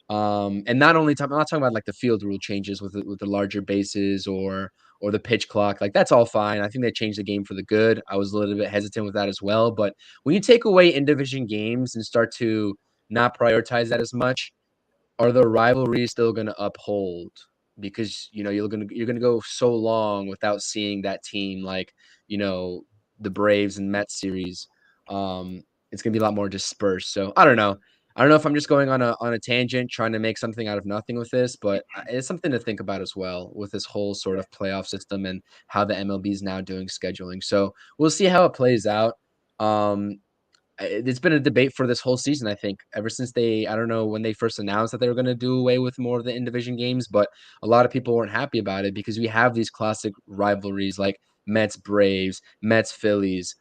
And I'm not talking about like the field rule changes with the larger bases or the pitch clock. Like that's all fine. I think they changed the game for the good. I was a little bit hesitant with that as well. But when you take away in division games and start to not prioritize that as much, are the rivalries still going to uphold? Because you're gonna go so long without seeing that team like you know the Braves and Mets series. It's gonna be a lot more dispersed. So I don't know. I don't know if I'm just going on a tangent trying to make something out of nothing with this, but it's something to think about as well with this whole sort of playoff system and how the MLB is now doing scheduling. So we'll see how it plays out. Um, it's been a debate for this whole season, I think, ever since I don't know when they first announced that they were going to do away with more of the in division games, but a lot of people weren't happy about it because we have these classic rivalries like Mets Braves, Mets Phillies,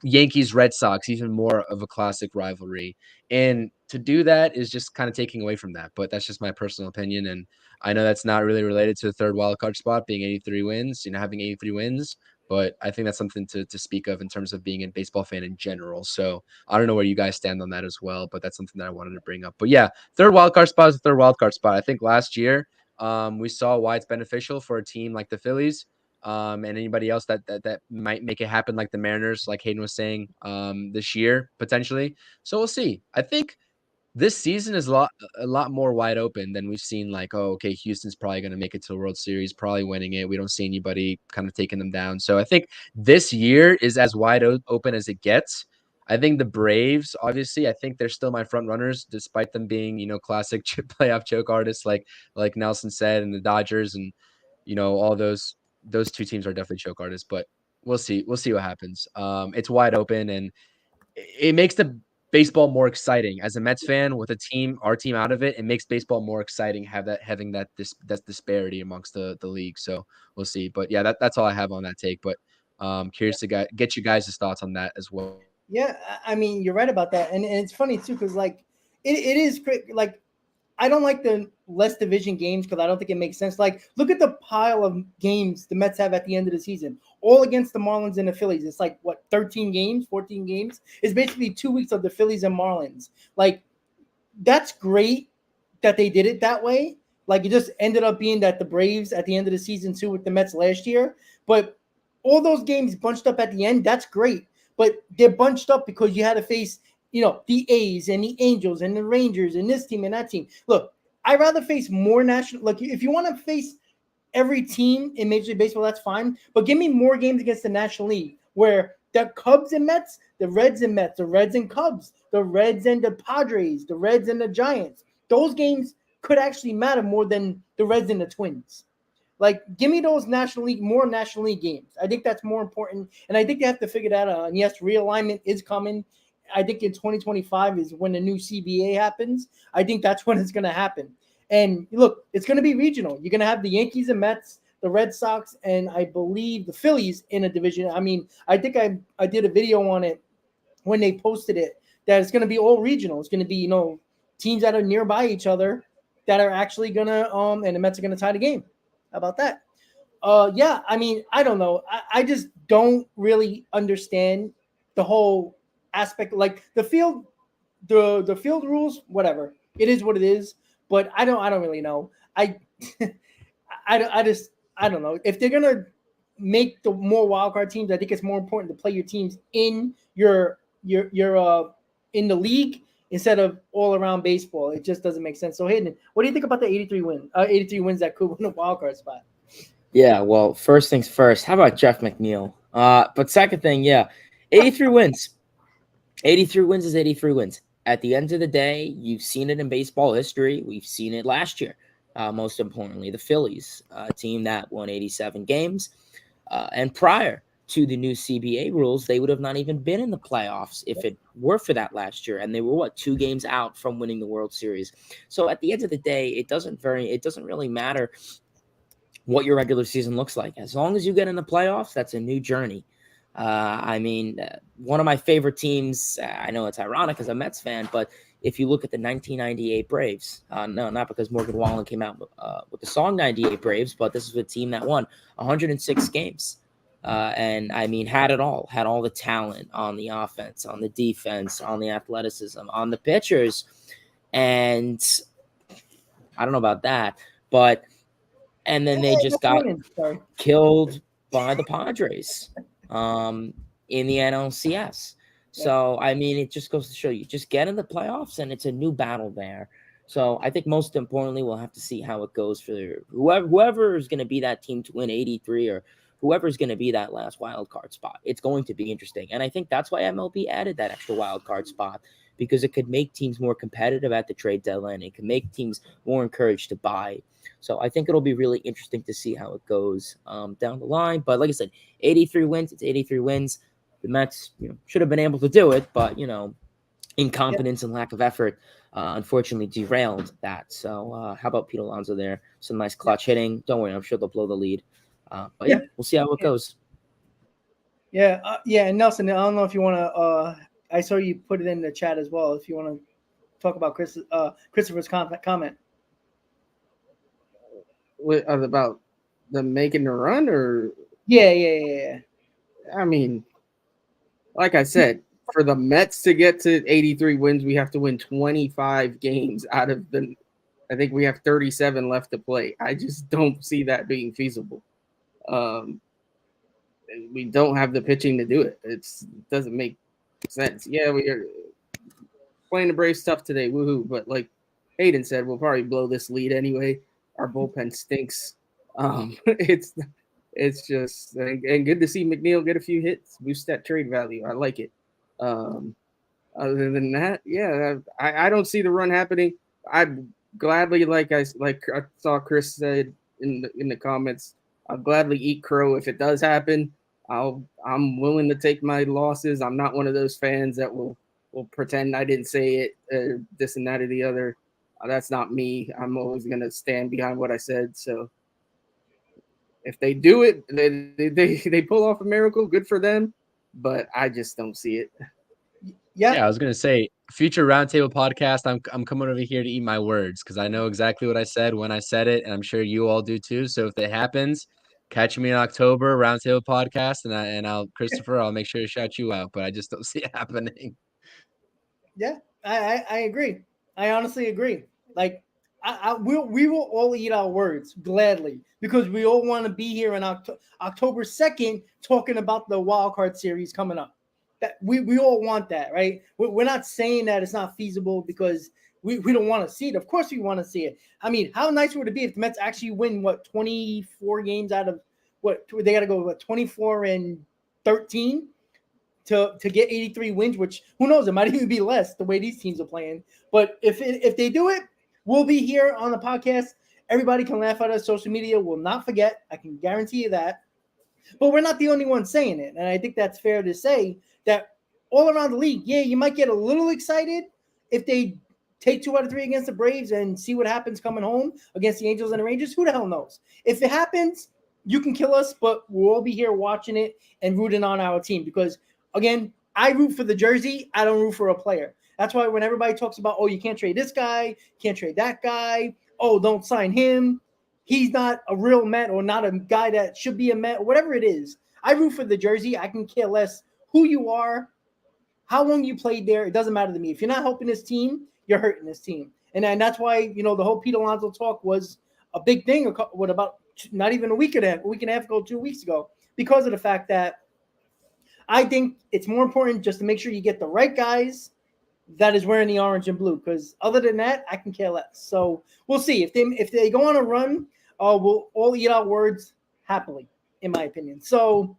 Yankees Red Sox, even more of a classic rivalry. And to do that is just kind of taking away from that. But that's just my personal opinion. And I know that's not really related to the third wild card spot being 83 wins, having 83 wins. But I think that's something to speak of in terms of being a baseball fan in general. So I don't know where you guys stand on that as well, but that's something that I wanted to bring up. But yeah, third wild card spot is the third wild card spot. I think last year we saw why it's beneficial for a team like the Phillies and anybody else that might make it happen, like the Mariners, like Hayden was saying, this year potentially. So we'll see. I think this season is a lot more wide open than we've seen. Like, oh, okay, Houston's probably going to make it to the World Series, probably winning it. We don't see anybody kind of taking them down. So I think this year is as wide open as it gets. I think the Braves, obviously, I think they're still my front runners, despite them being, classic playoff choke artists, like Nelson said, and the Dodgers, and all those two teams are definitely choke artists. But we'll see. We'll see what happens. It's wide open, and it makes the baseball more exciting. As a Mets fan with our team out of it, it makes baseball more exciting having that disparity amongst the league. So we'll see. But yeah, that's all I have on that take. But curious to get you guys' thoughts on that as well. Yeah, I mean, you're right about that, and it's funny too because like it is like I don't like the less division games because I don't think it makes sense. Like, look at the pile of games the Mets have at the end of the season, all against the Marlins and the Phillies. It's like what 13 games, 14 games. It's basically 2 weeks of the Phillies and Marlins. Like, that's great that they did it that way. Like, it just ended up being that the Braves at the end of the season too with the Mets last year, but all those games bunched up at the end. That's great, but they're bunched up because you had to face the A's and the Angels and the Rangers and this team and that team. Look, I'd rather face more national. Like, if you want to face every team in Major League Baseball, that's fine. But give me more games against the National League where the Cubs and Mets, the Reds and Mets, the Reds and Cubs, the Reds and the Padres, the Reds and the Giants. Those games could actually matter more than the Reds and the Twins. Like, give me those more National League games. I think that's more important, and I think they have to figure that out. And yes, realignment is coming. I think in 2025 is when the new CBA happens. I think that's when it's going to happen. And look, it's going to be regional. You're going to have the Yankees and Mets, the Red Sox, and I believe the Phillies in a division. I mean, I think I did a video on it when they posted it that it's going to be all regional. It's going to be teams that are nearby each other that are actually going to and the Mets are going to tie the game. How about that? Yeah, I mean, I don't know. I just don't really understand the whole aspect. Like the field, the field rules, whatever. It is what it is. But I don't really know. I I don't know if they're gonna make the more wildcard teams. I think it's more important to play your teams in your in the league instead of all around baseball. It just doesn't make sense. So Hayden, what do you think about the 83 wins that could win a wildcard spot? Yeah, well, first things first. How about Jeff McNeil? But second thing, yeah, 83 wins. 83 wins is 83 wins. At the end of the day, you've seen it in baseball history. We've seen it last year. Most importantly, the Phillies, a team that won 87 games. And prior to the new CBA rules, they would have not even been in the playoffs if it were for that last year. And they were 2 games out from winning the World Series. So at the end of the day, it doesn't really matter what your regular season looks like. As long as you get in the playoffs, that's a new journey. I mean, one of my favorite teams, I know it's ironic as a Mets fan, but if you look at the 1998 Braves, no, not because Morgan Wallen came out with the song 98 Braves, but this is a team that won 106 games. And I mean, had it all, had all the talent on the offense, on the defense, on the athleticism, on the pitchers. And I don't know about that, but and then they just got killed by the Padres in the NLCS. So, I mean, it just goes to show you, just get in the playoffs, and it's a new battle there. So I think most importantly, we'll have to see how it goes for whoever is going to be that team to win 83 or whoever is going to be that last wild card spot. It's going to be interesting. And I think that's why MLB added that extra wild card spot, because it could make teams more competitive at the trade deadline. It can make teams more encouraged to buy. So I think it'll be really interesting to see how it goes down the line. But like I said, 83 wins. It's 83 wins. The Mets should have been able to do it, but, incompetence and lack of effort, unfortunately, derailed that. So how about Pete Alonso there? Some nice clutch hitting. Don't worry, I'm sure they'll blow the lead. But yeah, we'll see how it goes. Yeah, and Nelson, I don't know if you want to. I saw you put it in the chat as well. If you want to talk about Christopher's comment. About them making the run, or yeah. I mean, like I said, for the Mets to get to 83 wins, we have to win 25 games out of the. I think we have 37 left to play. I just don't see that being feasible. We don't have the pitching to do it. It doesn't make sense. Yeah, playing the Braves tough today, woohoo! But like Hayden said, we'll probably blow this lead anyway. Our bullpen stinks. It's just and good to see McNeil get a few hits, boost that trade value. I like it. Other than that, yeah, I don't see the run happening. I'd gladly, like I saw Chris said in the comments, I'll gladly eat crow if it does happen. I'm willing to take my losses. I'm not one of those fans that will pretend I didn't say it, this and that or the other. That's not me. I'm always gonna stand behind what I said. So if they do it, they pull off a miracle, good for them. But I just don't see it. Yeah, I was gonna say future roundtable podcast. I'm coming over here to eat my words because I know exactly what I said when I said it, and I'm sure you all do too. So if it happens, catch me in October roundtable podcast, and I'll Christopher, I'll make sure to shout you out. But I just don't see it happening. Yeah, I agree. I honestly agree. Like, we will all eat our words gladly because we all want to be here on October 2nd talking about the wild card series coming up. That we all want that, right? We're not saying that it's not feasible because we don't want to see it. Of course, we want to see it. I mean, how nice would it be if the Mets actually win 24 games out of what they got to go 24 and 13 to get 83 wins, which who knows, it might even be less the way these teams are playing. But if they do it, we'll be here on the podcast. Everybody can laugh at us. Social media will not forget. I can guarantee you that. But we're not the only ones saying it. And I think that's fair to say that all around the league, yeah, you might get a little excited if they take 2 out of 3 against the Braves and see what happens coming home against the Angels and the Rangers. Who the hell knows? If it happens, you can kill us, but we'll all be here watching it and rooting on our team because, again, I root for the jersey. I don't root for a player. That's why when everybody talks about, oh, you can't trade this guy, can't trade that guy, oh, don't sign him, he's not a real Met or not a guy that should be a Met, or whatever it is. I root for the jersey. I can care less who you are, how long you played there. It doesn't matter to me. If you're not helping this team, you're hurting this team. And that's why, the whole Pete Alonso talk was a big thing, about not even a week and a half ago, 2 weeks ago, because of the fact that I think it's more important just to make sure you get the right guys that is wearing the orange and blue. Because other than that, I can care less. So we'll see if they go on a run. We'll all eat our words happily, in my opinion. So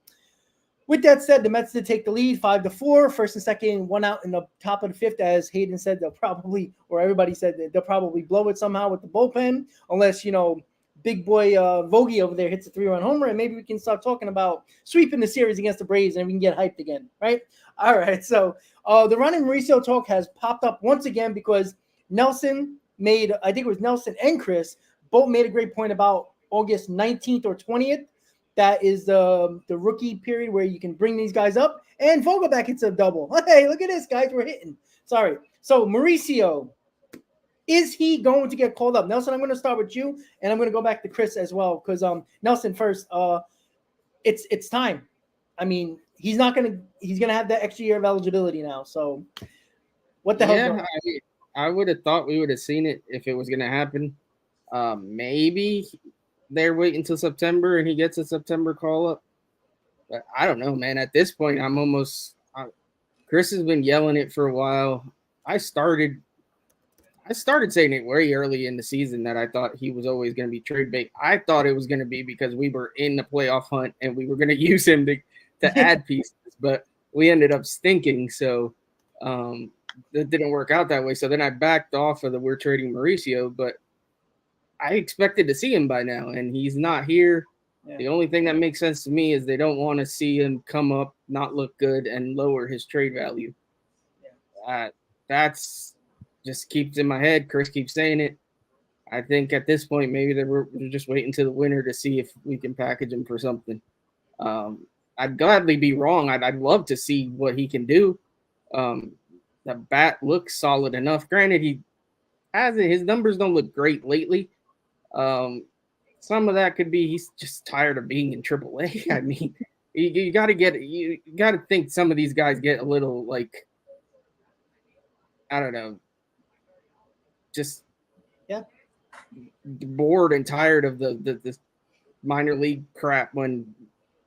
with that said, the Mets did take the lead 5-4, first and second, 1 out in the top of the 5th. As Hayden said, they'll probably, or everybody said that they'll probably blow it somehow with the bullpen, unless big boy Vogie over there hits a 3-run homer, and maybe we can start talking about sweeping the series against the Braves and we can get hyped again, right? All right, so the Ronny Mauricio talk has popped up once again because Nelson I think it was Nelson and Chris, both made a great point about August 19th or 20th. That is the rookie period where you can bring these guys up, and Vogelback hits a double. Hey, look at this, guys, we're hitting. Sorry. So Mauricio, is he going to get called up? Nelson, I'm going to start with you, and I'm going to go back to Chris as well because Nelson first. It's time. I mean, he's going to have that extra year of eligibility now. So what the hell? Yeah, I would have thought we would have seen it if it was going to happen. Maybe they're waiting until September and he gets a September call up. But I don't know, man. At this point, I'm almost. Chris has been yelling it for a while. I started saying it very early in the season that I thought he was always going to be trade bait. I thought it was going to be because we were in the playoff hunt and we were going to use him to add pieces, but we ended up stinking. So that didn't work out that way. So then I backed off of the we're trading Mauricio, but I expected to see him by now, and he's not here. Yeah. The only thing that makes sense to me is they don't want to see him come up, not look good, and lower his trade value. Yeah. That's just keeps in my head. Chris keeps saying it. I think at this point, maybe we're just waiting to the winter to see if we can package him for something. I'd gladly be wrong. I'd love to see what he can do. The bat looks solid enough. Granted, he hasn't. His numbers don't look great lately. Some of that could be he's just tired of being in AAA. I mean, you got to think some of these guys get a little like, I don't know, just bored and tired of the minor league crap when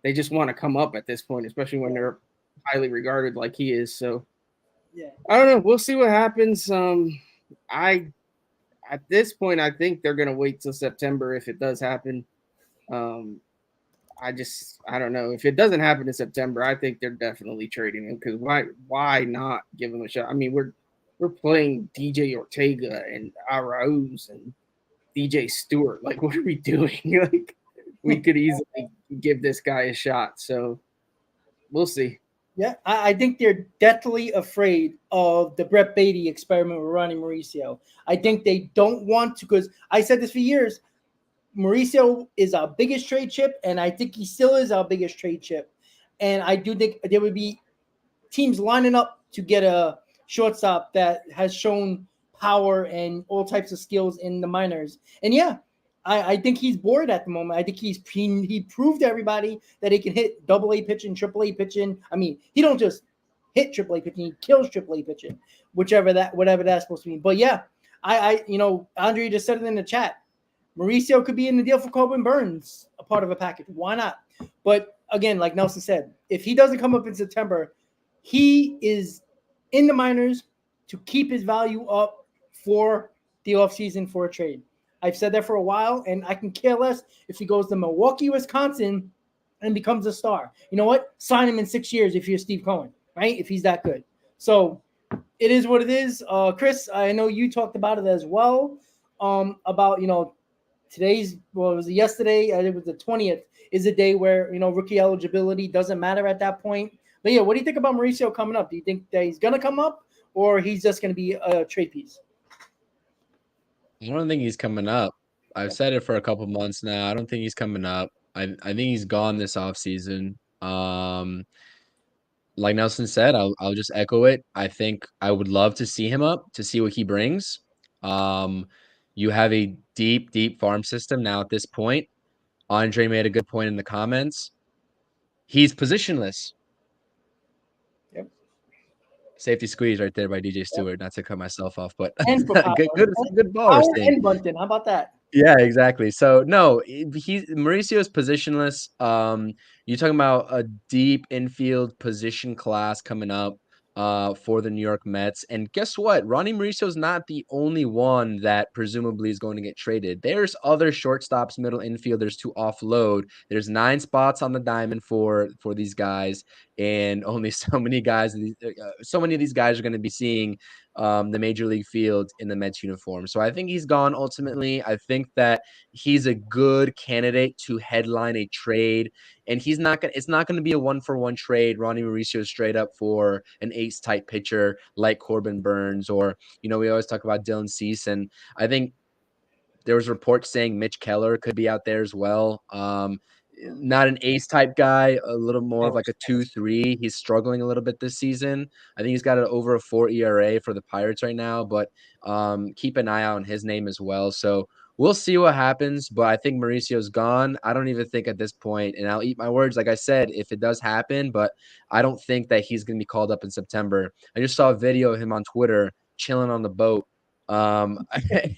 they just want to come up at this point, especially when they're highly regarded like he is. So Yeah. I don't know. We'll see what happens. I At this point, I think they're gonna wait till September if it does happen. Um, I don't know if it doesn't happen in September. I think they're definitely trading him because why not give him a shot? I mean, we're playing DJ Ortega and Arauz and DJ Stewart. Like, what are we doing? Like, we could easily give this guy a shot. So we'll see. Yeah, I think they're deathly afraid of the Brett Beatty experiment with Ronnie Mauricio. I think they don't want to, because I said this for years. Mauricio is our biggest trade chip, and I think he still is our biggest trade chip. And I do think there would be teams lining up to get a shortstop that has shown power and all types of skills in the minors. And yeah, I think he's bored at the moment. I think he proved to everybody that he can hit double A pitching, triple A pitching. I mean, he don't just hit triple A pitching, he kills triple A pitching, whatever that's supposed to mean. But yeah, Andre just said it in the chat. Mauricio could be in the deal for Corbin Burns, a part of a package. Why not? But again, like Nelson said, if he doesn't come up in September, he is in the minors to keep his value up for the offseason for a trade. I've said that for a while, and I can care less if he goes to Milwaukee, Wisconsin, and becomes a star. You know what? Sign him in 6 years if you're Steve Cohen, right? If he's that good. So it is what it is. Chris, I know you talked about it as well. About it was yesterday. It was the 20th. Is a day where rookie eligibility doesn't matter at that point. But yeah, what do you think about Mauricio coming up? Do you think that he's gonna come up, or he's just gonna be a trade piece? I don't think he's coming up. I've said it for a couple months now. I don't think he's coming up. I think he's gone this offseason. Like Nelson said, I'll just echo it. I think I would love to see him up to see what he brings. Um, you have a deep, deep farm system now at this point. Andre made a good point in the comments. He's positionless. Yep. Safety squeeze right there by DJ Stewart. Not to cut myself off, but And for power, good ball power receipt. and bunting. How about that? Yeah, exactly. So no, Mauricio is positionless. You're talking about a deep infield position class coming up for the New York Mets. And guess what? Ronny Mauricio is not the only one that presumably is going to get traded. There's other shortstops, middle infielders to offload. There's 9 spots on the diamond for these guys, and only so many of these guys are going to be seeing the major league field in the Mets uniform. So I think he's gone ultimately. I think that he's a good candidate to headline a trade, and it's not gonna be a 1-for-1 trade. Ronny Mauricio straight up for an ace type pitcher like Corbin Burns, or we always talk about Dylan Cease, and I think there was reports saying Mitch Keller could be out there as well. Not an ace type guy, a little more of like a 2-3. He's struggling a little bit this season. I think he's got over a 4 ERA for the Pirates right now, but keep an eye out on his name as well. So we'll see what happens, but I think Mauricio's gone. I don't even think at this point, and I'll eat my words, like I said, if it does happen, but I don't think that he's going to be called up in September. I just saw a video of him on Twitter chilling on the boat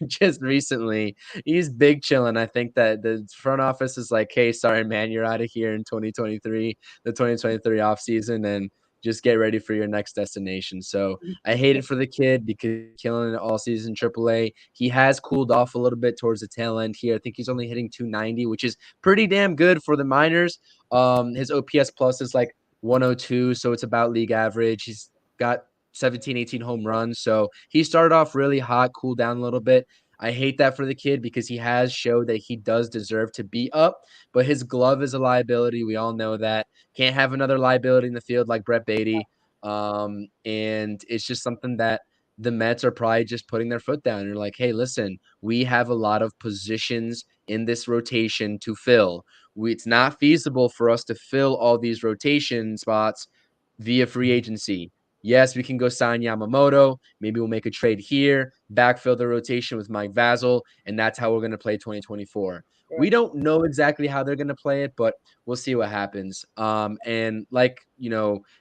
just recently. He's big chilling. I think that the front office is like, hey, sorry, man, you're out of here in 2023, the 2023 off season, and just get ready for your next destination. So I hate it for the kid because he's killing it all season AAA. He has cooled off a little bit towards the tail end here. I think he's only hitting 290, which is pretty damn good for the minors. His OPS plus is like 102, so it's about league average. He's got 17, 18 home runs. So he started off really hot, cooled down a little bit. I hate that for the kid because he has showed that he does deserve to be up, but his glove is a liability. We all know that. Can't have another liability in the field like Brett Beatty. And it's just something that the Mets are probably just putting their foot down. And they're like, hey, listen, we have a lot of positions in this rotation to fill. It's not feasible for us to fill all these rotation spots via free agency. Yes, we can go sign Yamamoto. Maybe we'll make a trade here, backfill the rotation with Mike Vasil, and that's how we're going to play 2024. We don't know exactly how they're going to play it, but we'll see what happens. And like,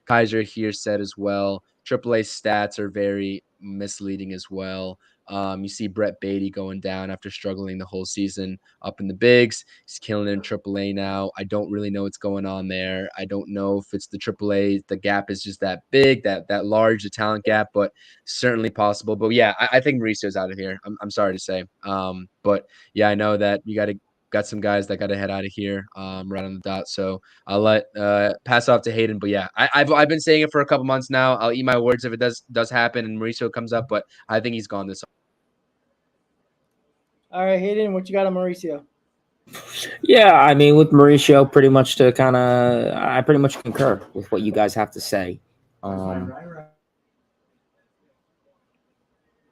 Kaiser here said as well, AAA stats are very misleading as well. You see Brett Beatty going down after struggling the whole season up in the bigs. He's killing it in AAA now. I don't really know what's going on there. I don't know if it's the AAA. The gap is just that big, that large, the talent gap, but certainly possible. But yeah, I think Mauricio's out of here. I'm sorry to say. But yeah, I know that you got some guys that got to head out of here right on the dot. So I'll let pass off to Hayden. But yeah, I've been saying it for a couple months now. I'll eat my words if it does happen and Mauricio comes up, but I think he's gone this. All right, Hayden, what you got on Mauricio? Yeah, I mean, with Mauricio, I pretty much concur with what you guys have to say.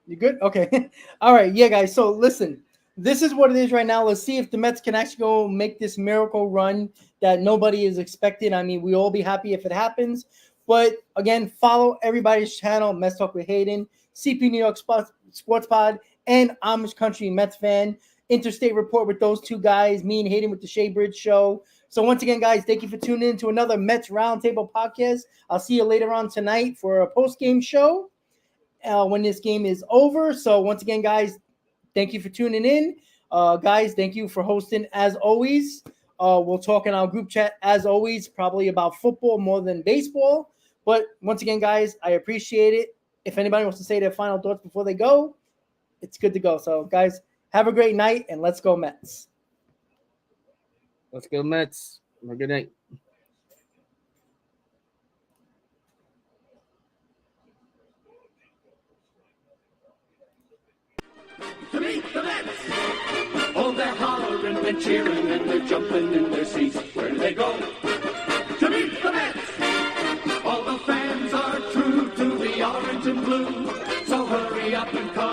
You good? Okay. All right. Yeah, guys. So listen, this is what it is right now. Let's see if the Mets can actually go make this miracle run that nobody is expecting. I mean, we all be happy if it happens. But again, follow everybody's channel, Mets Talk with Hayden, CP New York Sports Pod, and Amish Country Mets Fan. Interstate Report with those two guys, me and Hayden with the Shea Bridge Show. So once again, guys, thank you for tuning in to another Mets Roundtable podcast. I'll see you later on tonight for a post-game show when this game is over. So once again, guys, thank you for tuning in. Guys, thank you for hosting as always. We'll talk in our group chat as always, probably about football more than baseball. But once again, guys, I appreciate it. If anybody wants to say their final thoughts before they go, it's good to go. So, guys, have a great night, and let's go Mets. Let's go Mets. Have a good night. To meet the Mets! Oh, they're hollering, they're cheering, and they're jumping in their seats. Where do they go? To meet the Mets! All the fans are true to the orange and blue. So hurry up and come.